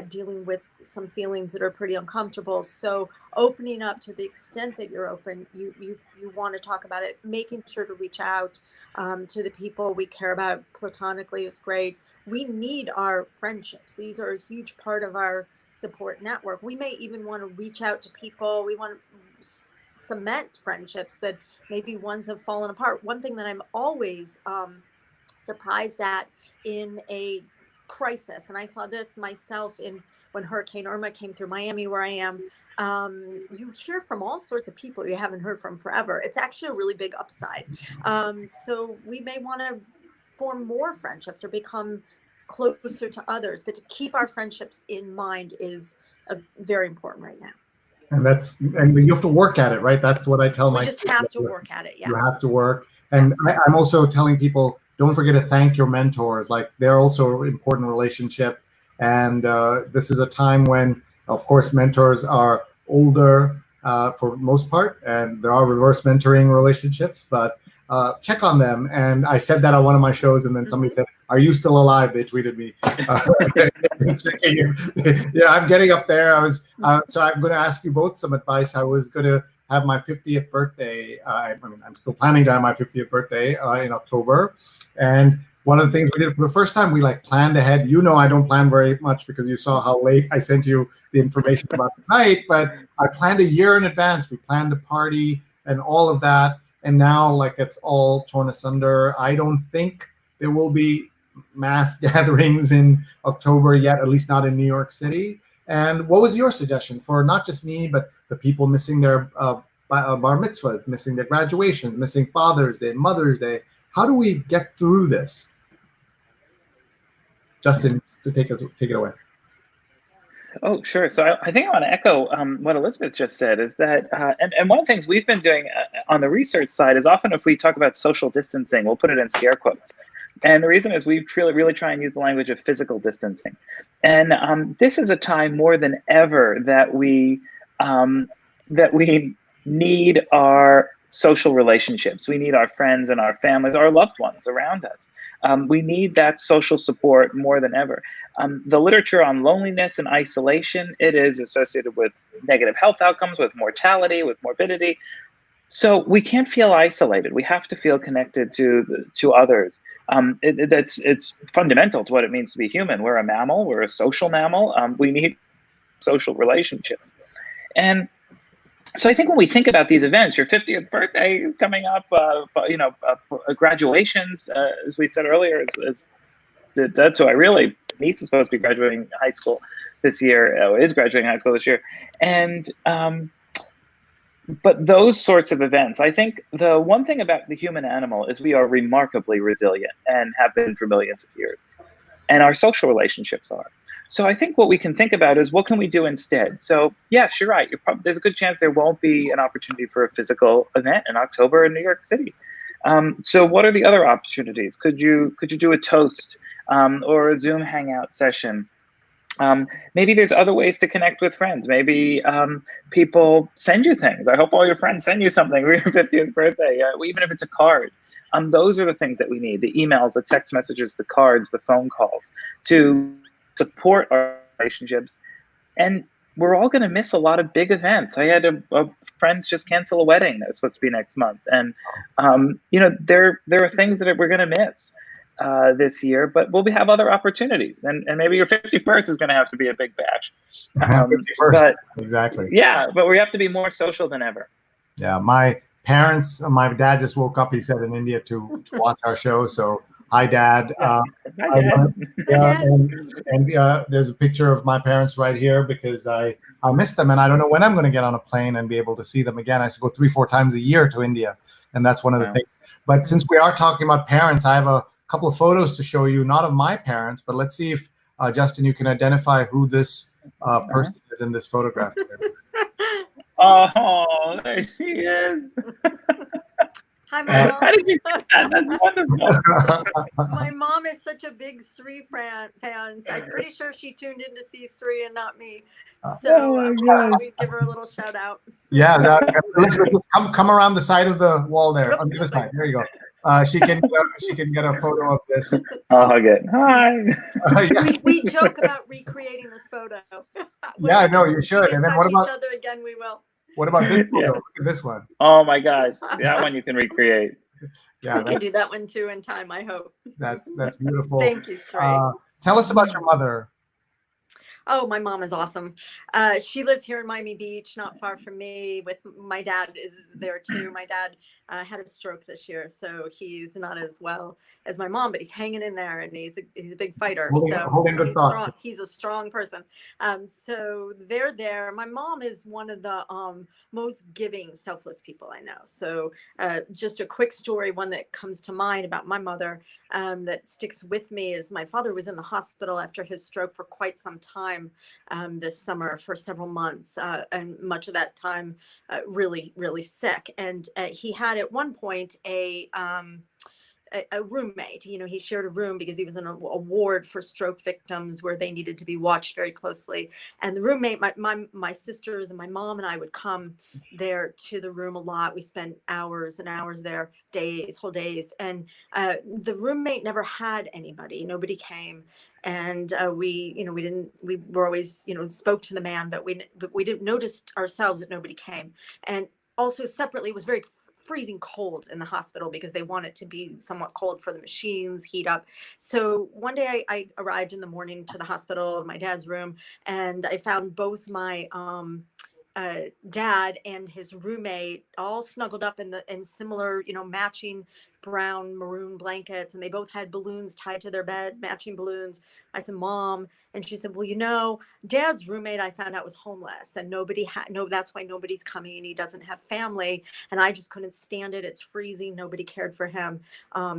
dealing with some feelings that are pretty uncomfortable. So opening up to the extent that you're open, you want to talk about it, making sure to reach out to the people we care about platonically is great. We need our friendships. These are a huge part of our support network. We may even want to reach out to people. We want to cement friendships that maybe ones have fallen apart. One thing that I'm always surprised at in a crisis, and I saw this myself when Hurricane Irma came through Miami, where I am, you hear from all sorts of people you haven't heard from forever. It's actually a really big upside. So we may want to form more friendships or become closer to others, but to keep our friendships in mind is very important right now. And you have to work at it, right? That's what I tell my kids. We just have to work at it. Yeah, you have to work. And yes. I'm also telling people, don't forget to thank your mentors. Like, they're also an important relationship. And this is a time when, of course, mentors are older for most part, and there are reverse mentoring relationships, but check on them. And I said that on one of my shows, and then somebody said, "Are you still alive?" They tweeted me. Yeah, I'm getting up there. So I'm going to ask you both some advice. I was going to have my 50th birthday. I'm still planning to have my 50th birthday in October. And one of the things we did for the first time, we planned ahead. I don't plan very much because you saw how late I sent you the information about tonight, but I planned a year in advance. We planned a party and all of that. And now, it's all torn asunder. I don't think there will be mass gatherings in October yet, at least not in New York City. And what was your suggestion for not just me, but the people missing their bar mitzvahs, missing their graduations, missing Father's Day, Mother's Day? How do we get through this? Justin, to take it away. Oh, sure. So I think I want to echo what Elizabeth just said, is that, and one of the things we've been doing on the research side is often if we talk about social distancing, we'll put it in scare quotes. And the reason is we really try and use the language of physical distancing. And this is a time more than ever that we need our social relationships. We need our friends and our families, our loved ones around us. We need that social support more than ever. The literature on loneliness and isolation, it is associated with negative health outcomes, with mortality, with morbidity. So we can't feel isolated. We have to feel connected to others. It's fundamental to what it means to be human. We're a mammal. We're a social mammal. We need social relationships. And so I think when we think about these events, your 50th birthday is coming up, graduations, as we said earlier, that's who niece is supposed to be graduating high school this year, is graduating high school this year. And, but those sorts of events, I think the one thing about the human animal is we are remarkably resilient and have been for millions of years. And our social relationships are. So I think what we can think about is what can we do instead? So yes, you're right. There's a good chance there won't be an opportunity for a physical event in October in New York City. So what are the other opportunities? Could you do a toast or a Zoom hangout session? Maybe there's other ways to connect with friends. Maybe people send you things. I hope all your friends send you something for your 50th birthday, even if it's a card. Those are the things that we need: the emails, the text messages, the cards, the phone calls, to support our relationships. And we're all going to miss a lot of big events. I had friends just cancel a wedding that was supposed to be next month. And, there are things that we're going to miss this year, but we'll have other opportunities. And maybe your 51st is going to have to be a big bash. 51st, exactly. Yeah, but we have to be more social than ever. Yeah, my dad just woke up, he said, in India to watch our show. So hi, Dad. Hi, Dad. There's a picture of my parents right here because I miss them, and I don't know when I'm going to get on a plane and be able to see them again. I used to go 3-4 times a year to India, and that's one of the things. But since we are talking about parents, I have a couple of photos to show you, not of my parents, but let's see if, Justin, you can identify who this person is in this photograph. Oh, there she is. Hi, Mom. How did you get that? That's wonderful. My mom is such a big Sree fan. So I'm pretty sure she tuned in to see Sree and not me. So we give her a little shout out. Yeah, Elizabeth, come around the side of the wall there. On the other side. There you go. She can get a photo of this. I'll hug it. Hi. Yeah. We joke about recreating this photo. Yeah, no, you should. We And then touch what about each other again? We will. What about this photo? Yeah. Look at this one. Oh my gosh, that one you can recreate. Yeah, We can do that one too in time, I hope. that's beautiful. Thank you, Sree. Tell us about your mother. Oh, my mom is awesome. She lives here in Miami Beach, not far from me. With my dad is there too. My dad had a stroke this year, so he's not as well as my mom, but he's hanging in there, and he's a big fighter. Holding good thoughts. He's a strong person. So they're there. My mom is one of the most giving, selfless people I know. So just a quick story, one that comes to mind about my mother that sticks with me is my father was in the hospital after his stroke for quite some time this summer for several months, and much of that time really, really sick. And he had at one point a roommate. He shared a room because he was in a ward for stroke victims where they needed to be watched very closely. And the roommate, my sisters and my mom and I would come there to the room a lot. We spent hours and hours there, whole days. And the roommate never had anybody. Nobody came. And we were always, spoke to the man, but we didn't notice ourselves that nobody came. And also separately, it was very freezing cold in the hospital because they want it to be somewhat cold for the machines, heat up. So one day I arrived in the morning to the hospital, my dad's room, and I found both my dad and his roommate all snuggled up in similar, matching brown maroon blankets, and they both had balloons tied to their bed, matching balloons. I said, Mom, and she said, well, Dad's roommate I found out was homeless, and that's why nobody's coming. He doesn't have family, and I just couldn't stand it. It's freezing. Nobody cared for him,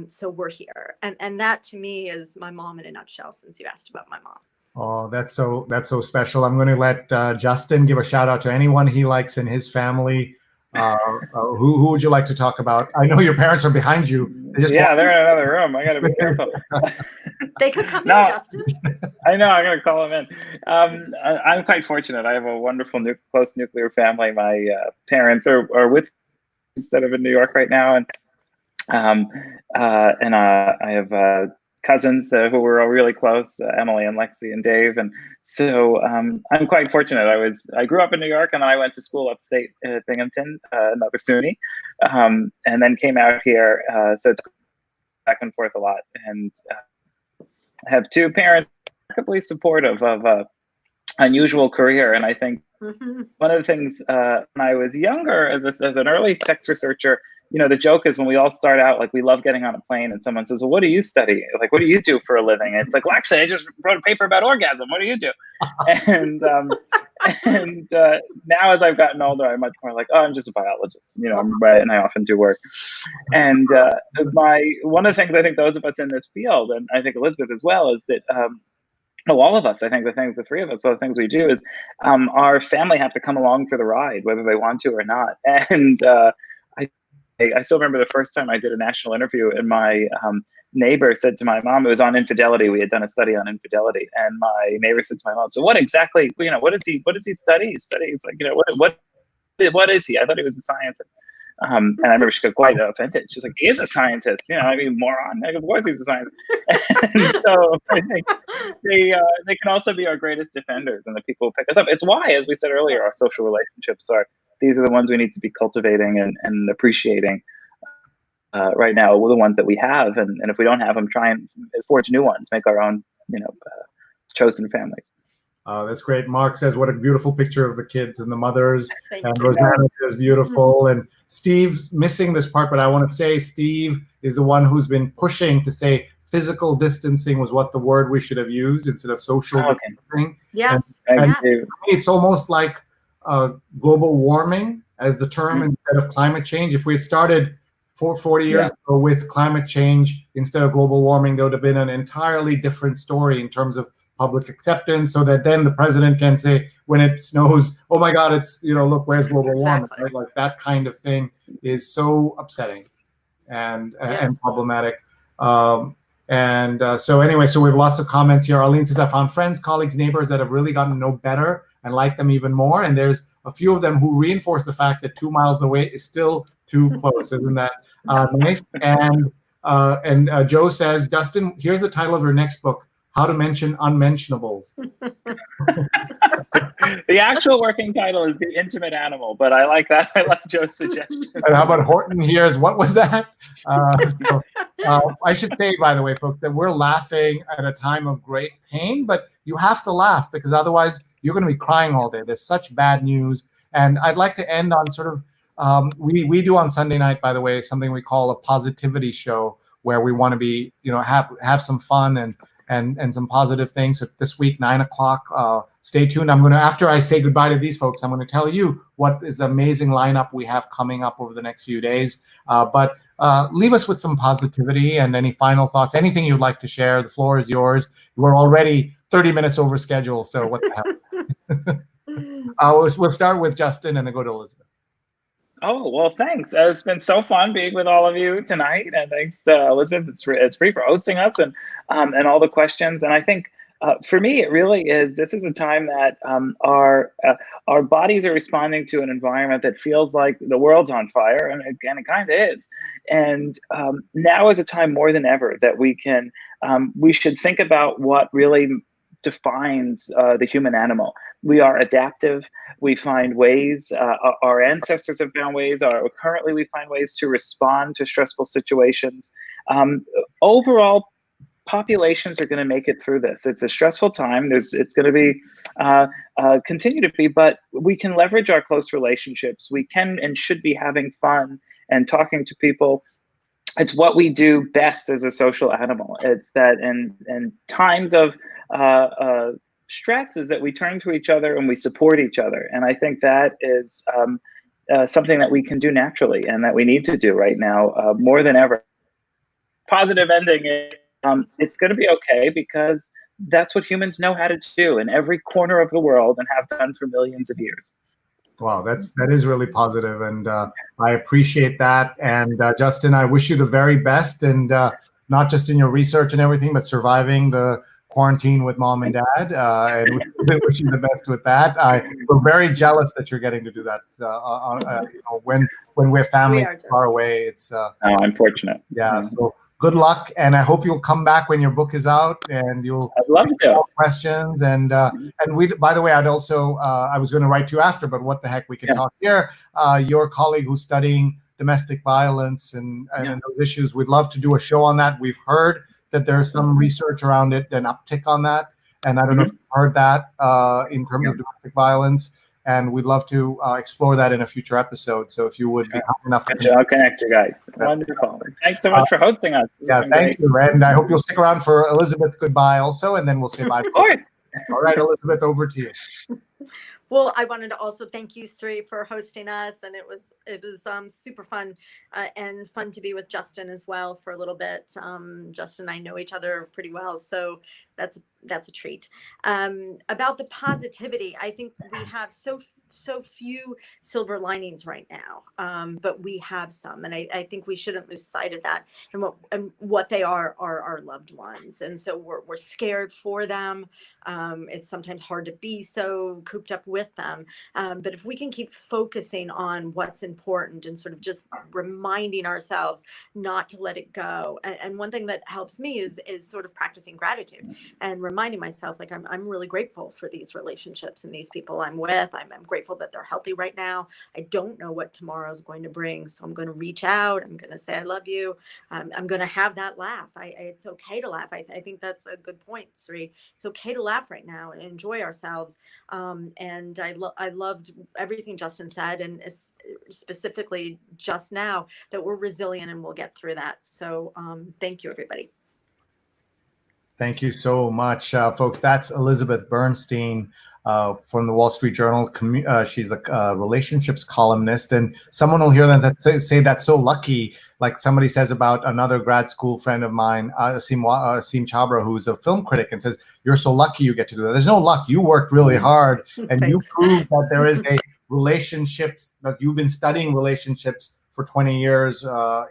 so we're here. And that to me is my mom in a nutshell. Since you asked about my mom. Oh, that's so special. I'm going to let Justin give a shout out to anyone he likes in his family. Who would you like to talk about? I know your parents are behind you. They're in another room. I got to be careful. They could come in, Justin. I know. I'm going to call them in. I'm quite fortunate. I have a wonderful, close nuclear family. My parents are with instead of in New York right now, and I have cousins who were all really close, Emily and Lexi and Dave. And so I'm quite fortunate. I grew up in New York, and then I went to school upstate at Binghamton, another SUNY, and then came out here. So it's back and forth a lot. And I have two parents remarkably supportive of an unusual career. And I think one of the things when I was younger as an early sex researcher, the joke is when we all start out, like, we love getting on a plane and someone says, well, what do you study? Like, what do you do for a living? And it's like, well, actually, I just wrote a paper about orgasm. What do you do? And now as I've gotten older, I'm much more like, oh, I'm just a biologist, and I often do work. And one of the things I think those of us in this field, and I think Elizabeth as well, is that all of us, I think the three of us, the things we do is our family have to come along for the ride, whether they want to or not. And I still remember the first time I did a national interview, and my neighbor said to my mom, it was on infidelity. We had done a study on infidelity, and my neighbor said to my mom, so what exactly, what does he study? It's like, what is he? I thought he was a scientist. And I remember she got quite offended. She's like, he is a scientist, moron. Like, of course he's a scientist. And so I think they can also be our greatest defenders and the people who pick us up. It's why, as we said earlier, our social relationships these are the ones we need to be cultivating and appreciating right now. We're the ones that we have. And if we don't have them, try and forge new ones, make our own, chosen families. That's great. Mark says, what a beautiful picture of the kids and the mothers. Thank and you. Rosanna says, beautiful. And Steve's missing this part, but I want to say Steve is the one who's been pushing to say physical distancing was what the word we should have used instead of social distancing. Yes. And it's almost like global warming as the term instead of climate change. If we had started 40 years ago with climate change, instead of global warming, there would have been an entirely different story in terms of public acceptance, so that then the president can say, when it snows, oh my God, it's, look, where's global warming, right? Like that kind of thing is so upsetting and problematic. So anyway, so we have lots of comments here. Arlene says, I found friends, colleagues, neighbors that have really gotten to know better and like them even more. And there's a few of them who reinforce the fact that 2 miles away is still too close. Isn't that nice? And Joe says, Justin, here's the title of your next book, How to Mention Unmentionables. The actual working title is The Intimate Animal, but I like that. I like Joe's suggestion. And how about Horton here's, what was that? I should say, by the way, folks, that we're laughing at a time of great pain, but you have to laugh because otherwise you're going to be crying all day. There's such bad news. And I'd like to end on sort of, we do on Sunday night, by the way, something we call a positivity show, where we want to be, have some fun and some positive things. So this week, 9 o'clock, stay tuned. I'm going to, after I say goodbye to these folks, I'm going to tell you what is the amazing lineup we have coming up over the next few days. But leave us with some positivity and any final thoughts, anything you'd like to share. The floor is yours. We're already 30 minutes over schedule, so what the hell? We'll start with Justin and then go to Elizabeth. Oh, well, thanks. It's been so fun being with all of you tonight. And thanks to Elizabeth and Sree for hosting us and all the questions. And I think for me, it really is, this is a time that our bodies are responding to an environment that feels like the world's on fire. And again, it kind of is. And now is a time more than ever that we should think about what really defines the human animal. We are adaptive. We find ways, our ancestors have found ways, currently we find ways to respond to stressful situations. Overall, populations are going to make it through this. It's a stressful time. It's going to be, continue to be, but we can leverage our close relationships. We can and should be having fun and talking to people. It's what we do best as a social animal. It's that in times of stress is that we turn to each other and we support each other. And I think that is something that we can do naturally and that we need to do right now more than ever. Positive ending, it's going to be okay because that's what humans know how to do in every corner of the world and have done for millions of years. Wow, that is really positive, and I appreciate that. And Justin, I wish you the very best, and not just in your research and everything, but surviving the quarantine with mom and dad. And we wish you the best with that. We're very jealous that you're getting to do that. When we're family far away, it's. I'm fortunate. Yeah. So good luck, and I hope you'll come back when your book is out, and you'll. I'd love to. Questions and we. By the way, I'd also I was going to write to you after, but what the heck, we can talk here. Your colleague who's studying domestic violence and those issues. We'd love to do a show on that. We've heard that there's some research around it, an uptick on that, and I don't know if you've heard that in terms of domestic violence. And we'd love to explore that in a future episode. So if you would be kind enough to I'll connect you guys. Wonderful. Thanks so much for hosting us. Thank you. And I hope you'll stick around for Elizabeth's goodbye also, and then we'll say bye. Of course. All right, Elizabeth, over to you. Well, I wanted to also thank you, Sree, for hosting us, and it was super fun and fun to be with Justin as well for a little bit. Justin and I know each other pretty well, so that's a treat. About the positivity, I think we have so few silver linings right now, but we have some, and I think we shouldn't lose sight of that. And what they are our loved ones, and so we're scared for them. It's sometimes hard to be so cooped up with them, but if we can keep focusing on what's important and sort of just reminding ourselves not to let it go. And one thing that helps me is sort of practicing gratitude and reminding myself, like, I'm really grateful for these relationships and these people I'm with. I'm grateful that they're healthy right now. I don't know what tomorrow is going to bring, so I'm going to reach out. I'm going to say I love you. I'm going to have that laugh. It's okay to laugh. I think that's a good point, Sree. It's okay to laugh right now and enjoy ourselves. And I loved everything Justin said, and specifically just now, that we're resilient and we'll get through that. So thank you, everybody. Thank you so much, folks. That's Elizabeth Bernstein. from the Wall Street Journal. She's a relationships columnist, and someone will hear that say that's so lucky, like somebody says about another grad school friend of mine, Asim Chabra, who's a film critic, and says, you're so lucky you get to do that. There's no luck. You worked really hard, and you proved that there is a relationships, that you've been studying relationships for 20 years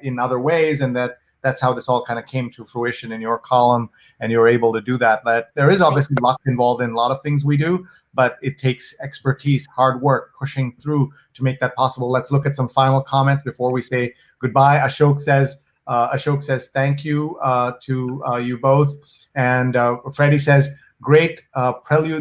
in other ways, and that's how this all kind of came to fruition in your column, and you're able to do that. But there is obviously luck involved in a lot of things we do, but it takes expertise, hard work, pushing through to make that possible. Let's look at some final comments before we say goodbye. Ashok says thank you to you both. And Freddie says, great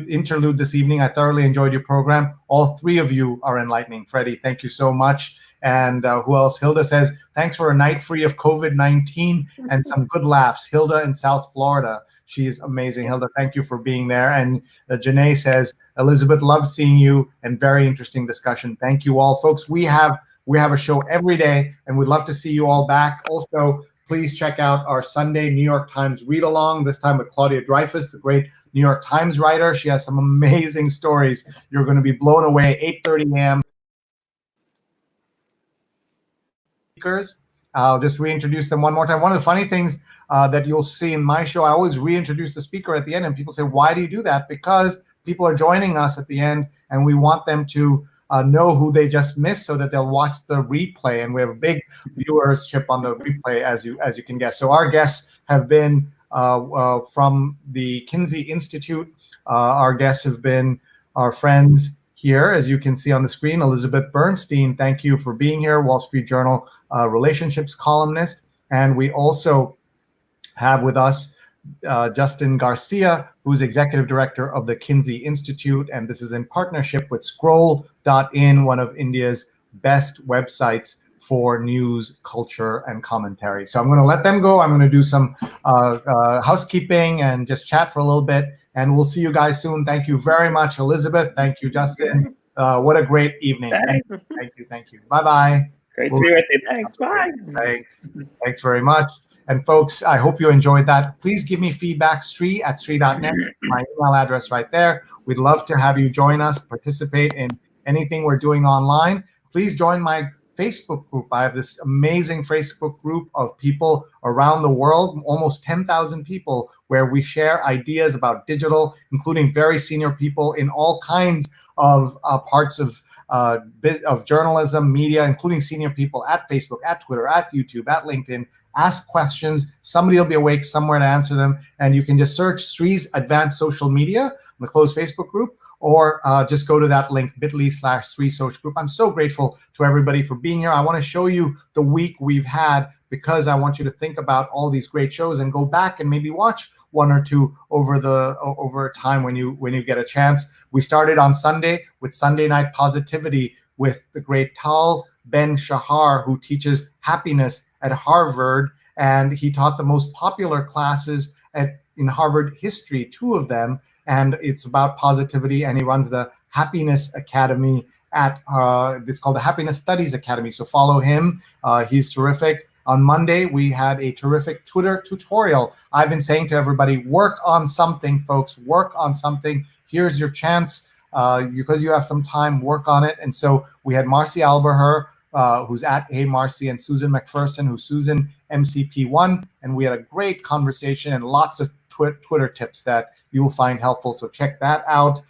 interlude this evening. I thoroughly enjoyed your program. All three of you are enlightening. Freddie, thank you so much. And who else? Hilda says, thanks for a night free of COVID-19 and some good laughs. Hilda in South Florida. She is amazing. Hilda, thank you for being there. And Janae says, Elizabeth, love seeing you and very interesting discussion. Thank you all. Folks, we have a show every day, and we'd love to see you all back. Also, please check out our Sunday New York Times read along, this time with Claudia Dreyfus, the great New York Times writer. She has some amazing stories. You're going to be blown away. 8:30 a.m. Speakers. I'll just reintroduce them one more time. One of the funny things that you'll see in my show, I always reintroduce the speaker at the end, and people say, why do you do that? Because people are joining us at the end, and we want them to know who they just missed so that they'll watch the replay. And we have a big viewership on the replay, as you can guess. So our guests have been from the Kinsey Institute. Our guests have been our friends here, as you can see on the screen. Elizabeth Bernstein, thank you for being here, Wall Street Journal relationships columnist. And we also have with us Justin Garcia, who's executive director of the Kinsey Institute, and this is in partnership with Scroll.in, one of India's best websites for news, culture, and commentary. So I'm going to let them go. I'm going to do some housekeeping and just chat for a little bit, and we'll see you guys soon. Thank you very much, Elizabeth. Thank you, Justin. What a great evening. Thank you. Bye-bye. Great to be with you. Thanks. Bye. Thanks very much. And folks, I hope you enjoyed that. Please give me feedback, Sree@Sree.net, my email address right there. We'd love to have you join us, participate in anything we're doing online. Please join my Facebook group. I have this amazing Facebook group of people around the world, almost 10,000 people, where we share ideas about digital, including very senior people in all kinds of parts of journalism, media, including senior people at Facebook, at Twitter, at YouTube, at LinkedIn. Ask questions. Somebody will be awake somewhere to answer them. And you can just search Sree's Advanced Social Media, the closed Facebook group, or just go to that link, bit.ly/Sree Social Group. I'm so grateful to everybody for being here. I want to show you the week we've had, because I want you to think about all these great shows and go back and maybe watch one or two over time when you get a chance. We started on Sunday with Sunday Night Positivity with the great Tal Ben-Shahar, who teaches happiness at Harvard, and he taught the most popular classes in Harvard history, 2 of them, and it's about positivity, and he runs the Happiness Academy it's called the Happiness Studies Academy, so follow him. He's terrific. On Monday, we had a terrific Twitter tutorial. I've been saying to everybody, work on something, folks, work on something. Here's your chance. Because you have some time, work on it. And so we had Marcy Alberher, who's at Hey Marcy, and Susan McPherson, who's Susan MCP1. And we had a great conversation and lots of Twitter tips that you'll find helpful. So check that out.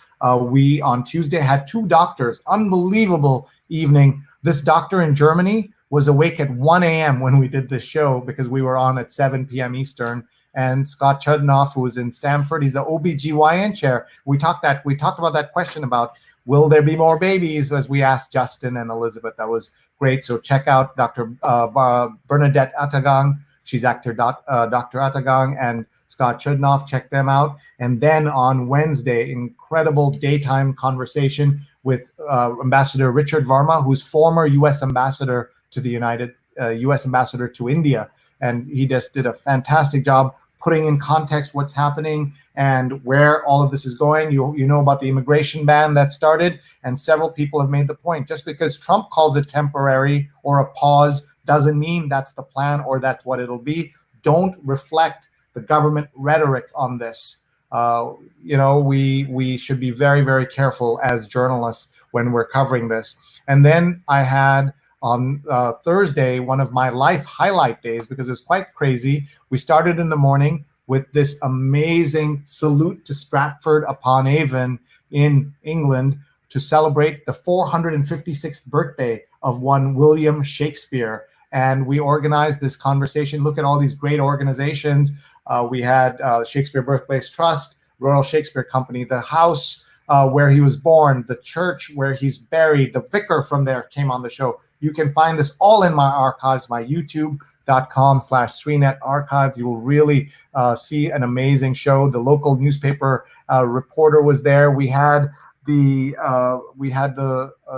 We, on Tuesday, had 2 doctors. Unbelievable evening. This doctor in Germany was awake at 1 a.m. when we did this show, because we were on at 7 p.m. Eastern. And Scott Chudnoff, who was in Stanford, he's the OBGYN chair. We talked about that question about, will there be more babies, as we asked Justin and Elizabeth. That was great. So check out Dr. Bernadette Atagang. She's Dr. Atagang and Scott Chudnoff. Check them out. And then on Wednesday, incredible daytime conversation with Ambassador Richard Varma, who's former U.S. ambassador to the U.S. ambassador to India. And he just did a fantastic job putting in context what's happening and where all of this is going. You know about the immigration ban that started, and several people have made the point. Just because Trump calls it temporary or a pause doesn't mean that's the plan or that's what it'll be. Don't reflect the government rhetoric on this. we should be very, very careful as journalists when we're covering this. And then I had on Thursday, one of my life highlight days, because it was quite crazy. We started in the morning with this amazing salute to Stratford-upon-Avon in England to celebrate the 456th birthday of one William Shakespeare. And we organized this conversation. Look at all these great organizations. We had Shakespeare Birthplace Trust, Royal Shakespeare Company, the house where he was born, the church where he's buried, the vicar from there came on the show. You can find this all in my archives, my youtube.com/SreeNet archives. You will really see an amazing show. The local newspaper reporter was there. We had the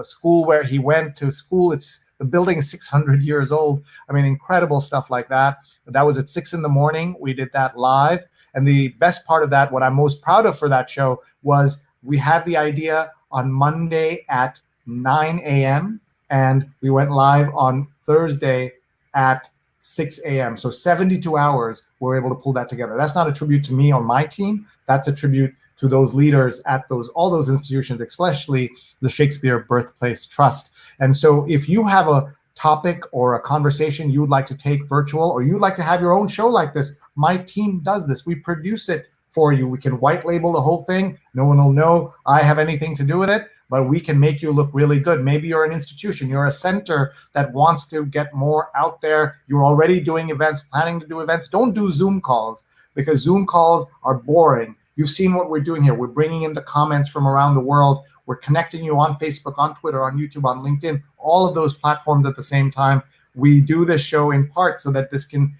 school where he went to school. The building is 600 years old. I mean, incredible stuff like that. That was at 6 a.m. We did that live. And the best part of that, what I'm most proud of for that show, was we had the idea on Monday at 9 a.m. and we went live on Thursday at 6 a.m. So 72 hours, we were able to pull that together. That's not a tribute to me or my team. That's a tribute to those leaders at all those institutions, especially the Shakespeare Birthplace Trust. And so if you have a topic or a conversation you would like to take virtual, or you'd like to have your own show like this, my team does this. We produce it for you. We can white label the whole thing. No one will know I have anything to do with it, but we can make you look really good. Maybe you're an institution, you're a center that wants to get more out there. You're already doing events, planning to do events. Don't do Zoom calls, because Zoom calls are boring. You've seen what we're doing here. We're bringing in the comments from around the world. We're connecting you on Facebook, on Twitter, on YouTube, on LinkedIn, all of those platforms at the same time. We do this show in part so that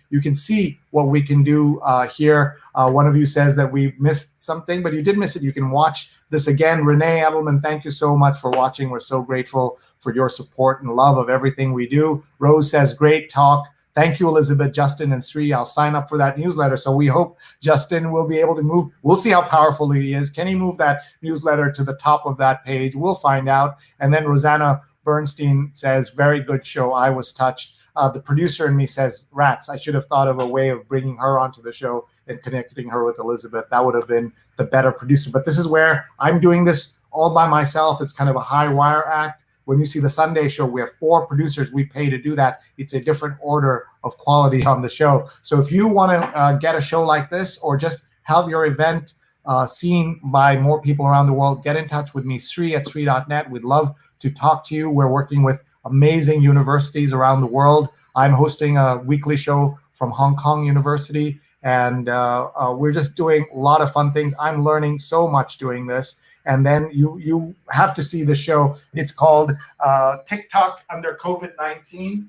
you can see what we can do here. One of you says that we missed something, but you did miss it. You can watch this again. Renee Edelman, thank you so much for watching. We're so grateful for your support and love of everything we do. Rose says, great talk. Thank you, Elizabeth, Justin, and Sree. I'll sign up for that newsletter. So we hope Justin will be able to move. We'll see how powerful he is. Can he move that newsletter to the top of that page? We'll find out. And then Rosanna Bernstein says, very good show. I was touched. The producer in me says, rats, I should have thought of a way of bringing her onto the show and connecting her with Elizabeth. That would have been the better producer. But this is where I'm doing this all by myself. It's kind of a high wire act. When you see the Sunday show, we have 4 producers we pay to do that. It's a different order of quality on the show. So if you want to get a show like this, or just have your event seen by more people around the world, get in touch with me, Sree at Sree.net. We'd love to talk to you. We're working with amazing universities around the world. I'm hosting a weekly show from Hong Kong University, and we're just doing a lot of fun things. I'm learning so much doing this. And then you have to see the show. It's called TikTok under COVID-19.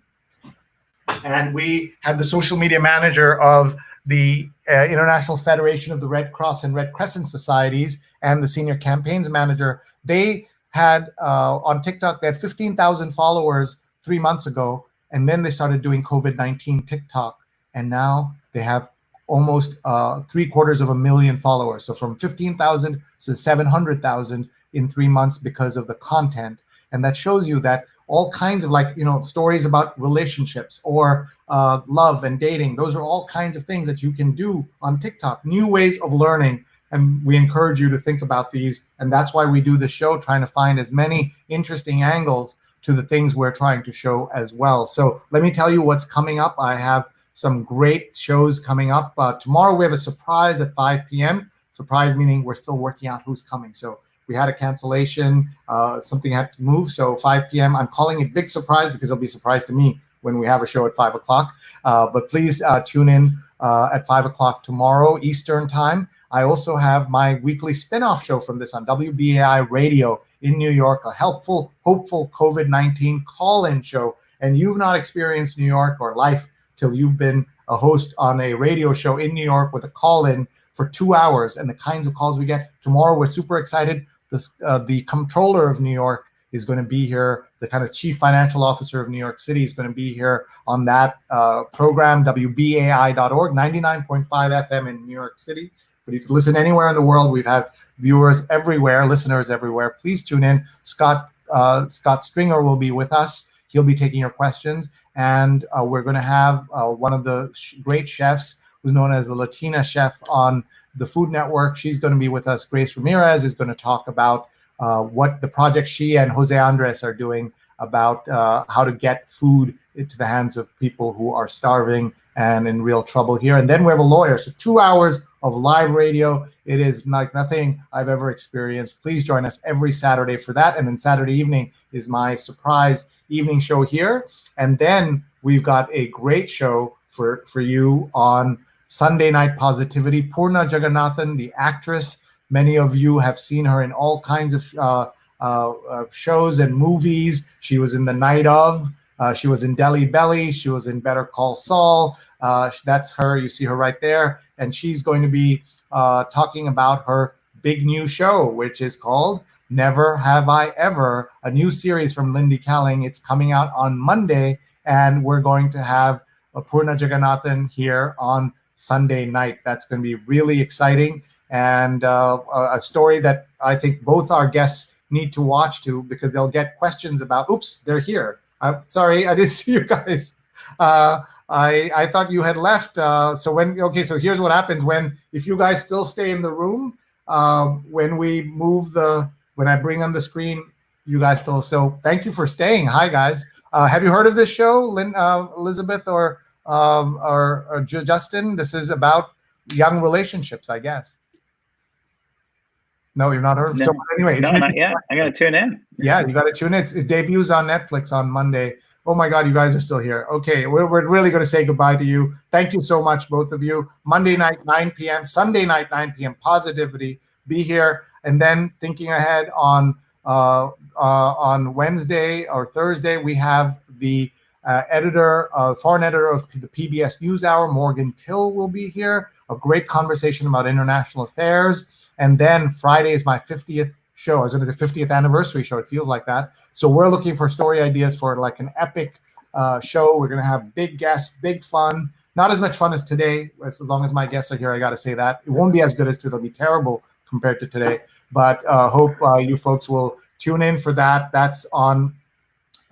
And we had the social media manager of the International Federation of the Red Cross and Red Crescent Societies and the senior campaigns manager. They had on TikTok, they had 15,000 followers 3 months ago. And then they started doing COVID-19 TikTok. And now they have almost 750,000 followers. So from 15,000 to 700,000 in 3 months because of the content. And that shows you that all kinds of stories about relationships or love and dating. Those are all kinds of things that you can do on TikTok, new ways of learning. And we encourage you to think about these. And that's why we do the show, trying to find as many interesting angles to the things we're trying to show as well. So let me tell you what's coming up. I have some great shows coming up. Tomorrow we have a surprise at 5 p.m. Surprise meaning we're still working out who's coming. So we had a cancellation, something had to move. So 5 p.m. I'm calling it big surprise because it'll be a surprise to me when we have a show at 5 o'clock. But please tune in at 5 o'clock tomorrow Eastern time. I also have my weekly spin-off show from this on WBAI Radio in New York, a helpful, hopeful COVID-19 call-in show. And you've not experienced New York or life till you've been a host on a radio show in New York with a call-in for 2 hours and the kinds of calls we get. Tomorrow, we're super excited. The comptroller of New York is going to be here. The kind of chief financial officer of New York City is going to be here on that program, WBAI.org, 99.5 FM in New York City. But you can listen anywhere in the world. We've had viewers everywhere, listeners everywhere. Please tune in. Scott Stringer will be with us. He'll be taking your questions. And we're going to have one of the great chefs who's known as the Latina chef on the Food Network. She's going to be with us. Grace Ramirez is going to talk about what the project she and Jose Andres are doing about how to get food into the hands of people who are starving and in real trouble here. And then we have a lawyer. So 2 hours of live radio. It is like nothing I've ever experienced. Please join us every Saturday for that. And then Saturday evening is my surprise evening show here. And then we've got a great show for you on Sunday Night Positivity. Purna Jagannathan, the actress. Many of you have seen her in all kinds of shows and movies. She was in The Night Of. She was in Delhi Belly. She was in Better Call Saul. That's her. You see her right there. And she's going to be talking about her big new show, which is called Never Have I Ever, a new series from Lindy Kaling. It's coming out on Monday, and we're going to have Purna Jagannathan here on Sunday night. That's going to be really exciting, and a story that I think both our guests need to watch too, because they'll get questions about, oops, they're here. Sorry, I didn't see you guys. I thought you had left. So here's what happens if you guys still stay in the room, when I bring on the screen, you guys still. So thank you for staying. Hi guys. Have you heard of this show, Elizabeth or Justin? This is about young relationships, I guess. No, you're not heard. No. So anyway, not yet. I'm going to tune in. Yeah, you got to tune in. It debuts on Netflix on Monday. Oh my God, you guys are still here. Okay, we're really going to say goodbye to you. Thank you so much, both of you. Monday night, 9 p.m. Sunday night, 9 p.m. Positivity. Be here. And then thinking ahead on Wednesday or Thursday, we have the foreign editor of the PBS NewsHour, Morgan Till, will be here. A great conversation about international affairs. And then Friday is my 50th show. I was going to say 50th anniversary show. It feels like that. So we're looking for story ideas for like an epic show. We're going to have big guests, big fun. Not as much fun as today. As long as my guests are here, I got to say that. It won't be as good as today. It'll be terrible compared to today. But hope you folks will tune in for that. That's on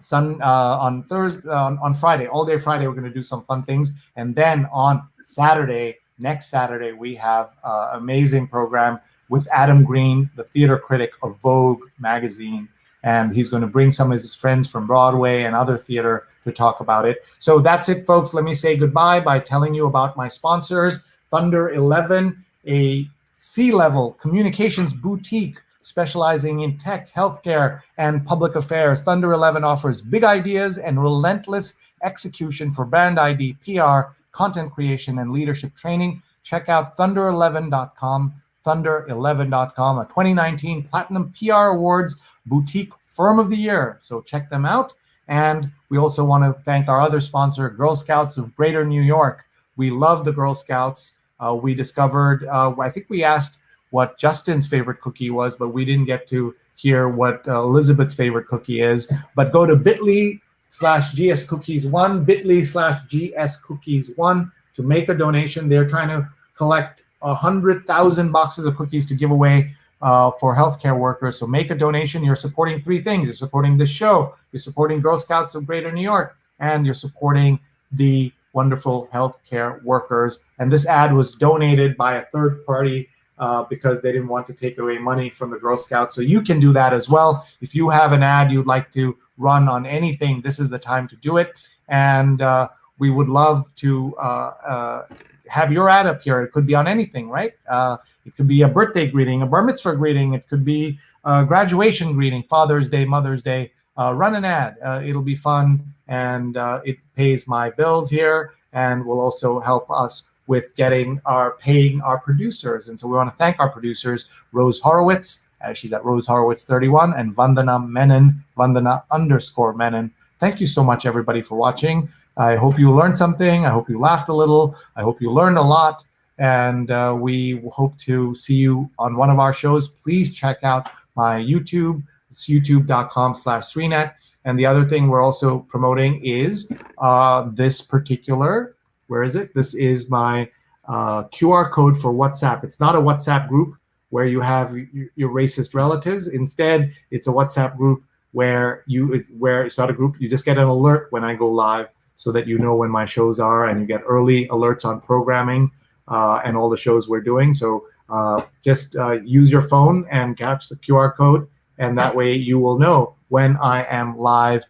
Thursday, on Friday, all day Friday. We're going to do some fun things. And then on Saturday, next Saturday, we have an amazing program with Adam Green, the theater critic of Vogue magazine. And he's going to bring some of his friends from Broadway and other theater to talk about it. So that's it, folks. Let me say goodbye by telling you about my sponsors. Thunder 11, a C-level communications boutique specializing in tech, healthcare, and public affairs. Thunder 11 offers big ideas and relentless execution for brand ID, PR, content creation, and leadership training. Check out thunder11.com. Thunder11.com, a 2019 Platinum PR Awards Boutique Firm of the Year. So check them out. And we also want to thank our other sponsor, Girl Scouts of Greater New York. We love the Girl Scouts. We discovered, I think we asked what Justin's favorite cookie was, but we didn't get to hear what Elizabeth's favorite cookie is. But go to bit.ly/GSCookies1, bit.ly/GSCookies1 to make a donation. They're trying to collect 100,000 boxes of cookies to give away for healthcare workers. So make a donation. You're supporting three things. You're supporting this show, you're supporting Girl Scouts of Greater New York, and you're supporting the wonderful healthcare workers. And this ad was donated by a third party because they didn't want to take away money from the Girl Scouts. So you can do that as well. If you have an ad you'd like to run on anything, this is the time to do it. And we would love to have your ad up here. It could be on anything, right? It could be a birthday greeting, a bar mitzvah greeting. It could be a graduation greeting, Father's Day, Mother's Day. Run an ad. It'll be fun, and it pays my bills here, and will also help us with paying our producers. And so we want to thank our producers, Rose Horowitz, she's at Rose Horowitz 31, and Vandana Menon, Vandana_Menon. Thank you so much, everybody, for watching. I hope you learned something. I hope you laughed a little. I hope you learned a lot. And we hope to see you on one of our shows. Please check out my YouTube. It's youtube.com/Sreenet. And the other thing we're also promoting is this particular, where is it? This is my QR code for WhatsApp. It's not a WhatsApp group where you have your racist relatives. Instead, it's a WhatsApp group where it's not a group. You just get an alert when I go live, so that you know when my shows are, and you get early alerts on programming and all the shows we're doing. So just use your phone and catch the QR code, and that way you will know when I am live.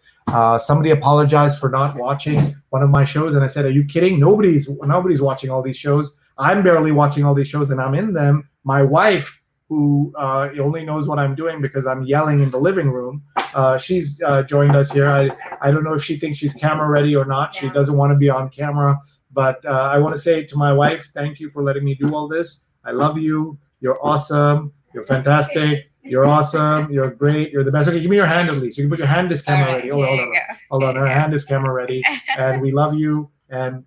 Somebody apologized for not watching one of my shows, and I said, "Are you kidding? Nobody's watching all these shows. I'm barely watching all these shows, and I'm in them." My wife, who only knows what I'm doing because I'm yelling in the living room, she's joined us here. I don't know if she thinks she's camera ready or not. She doesn't want to be on camera, but I want to say to my wife, thank you for letting me do all this. I love you. You're awesome. You're fantastic. You're awesome. You're great. You're the best. Okay, give me your hand at least. You can put your hand is camera ready. Hold on. Her hand is camera ready. And we love you. And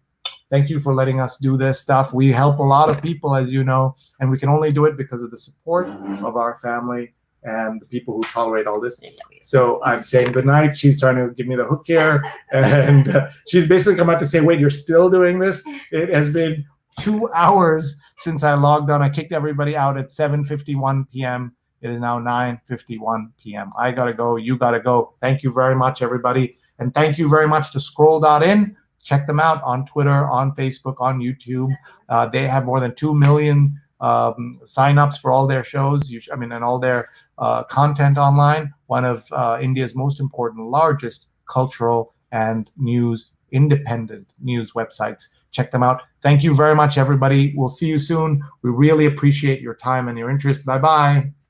thank you for letting us do this stuff. We help a lot of people, as you know, and we can only do it because of the support of our family and the people who tolerate all this. So I'm saying goodnight. She's trying to give me the hook here. And she's basically come out to say, wait, you're still doing this? It has been 2 hours since I logged on. I kicked everybody out at 7:51 p.m. It is now 9:51 p.m. I got to go. You got to go. Thank you very much, everybody. And thank you very much to Scroll.in. Check them out on Twitter, on Facebook, on YouTube. They have more than 2 million signups for all their shows, and all their content online. One of India's most important, largest cultural and independent news websites. Check them out. Thank you very much, everybody. We'll see you soon. We really appreciate your time and your interest. Bye-bye.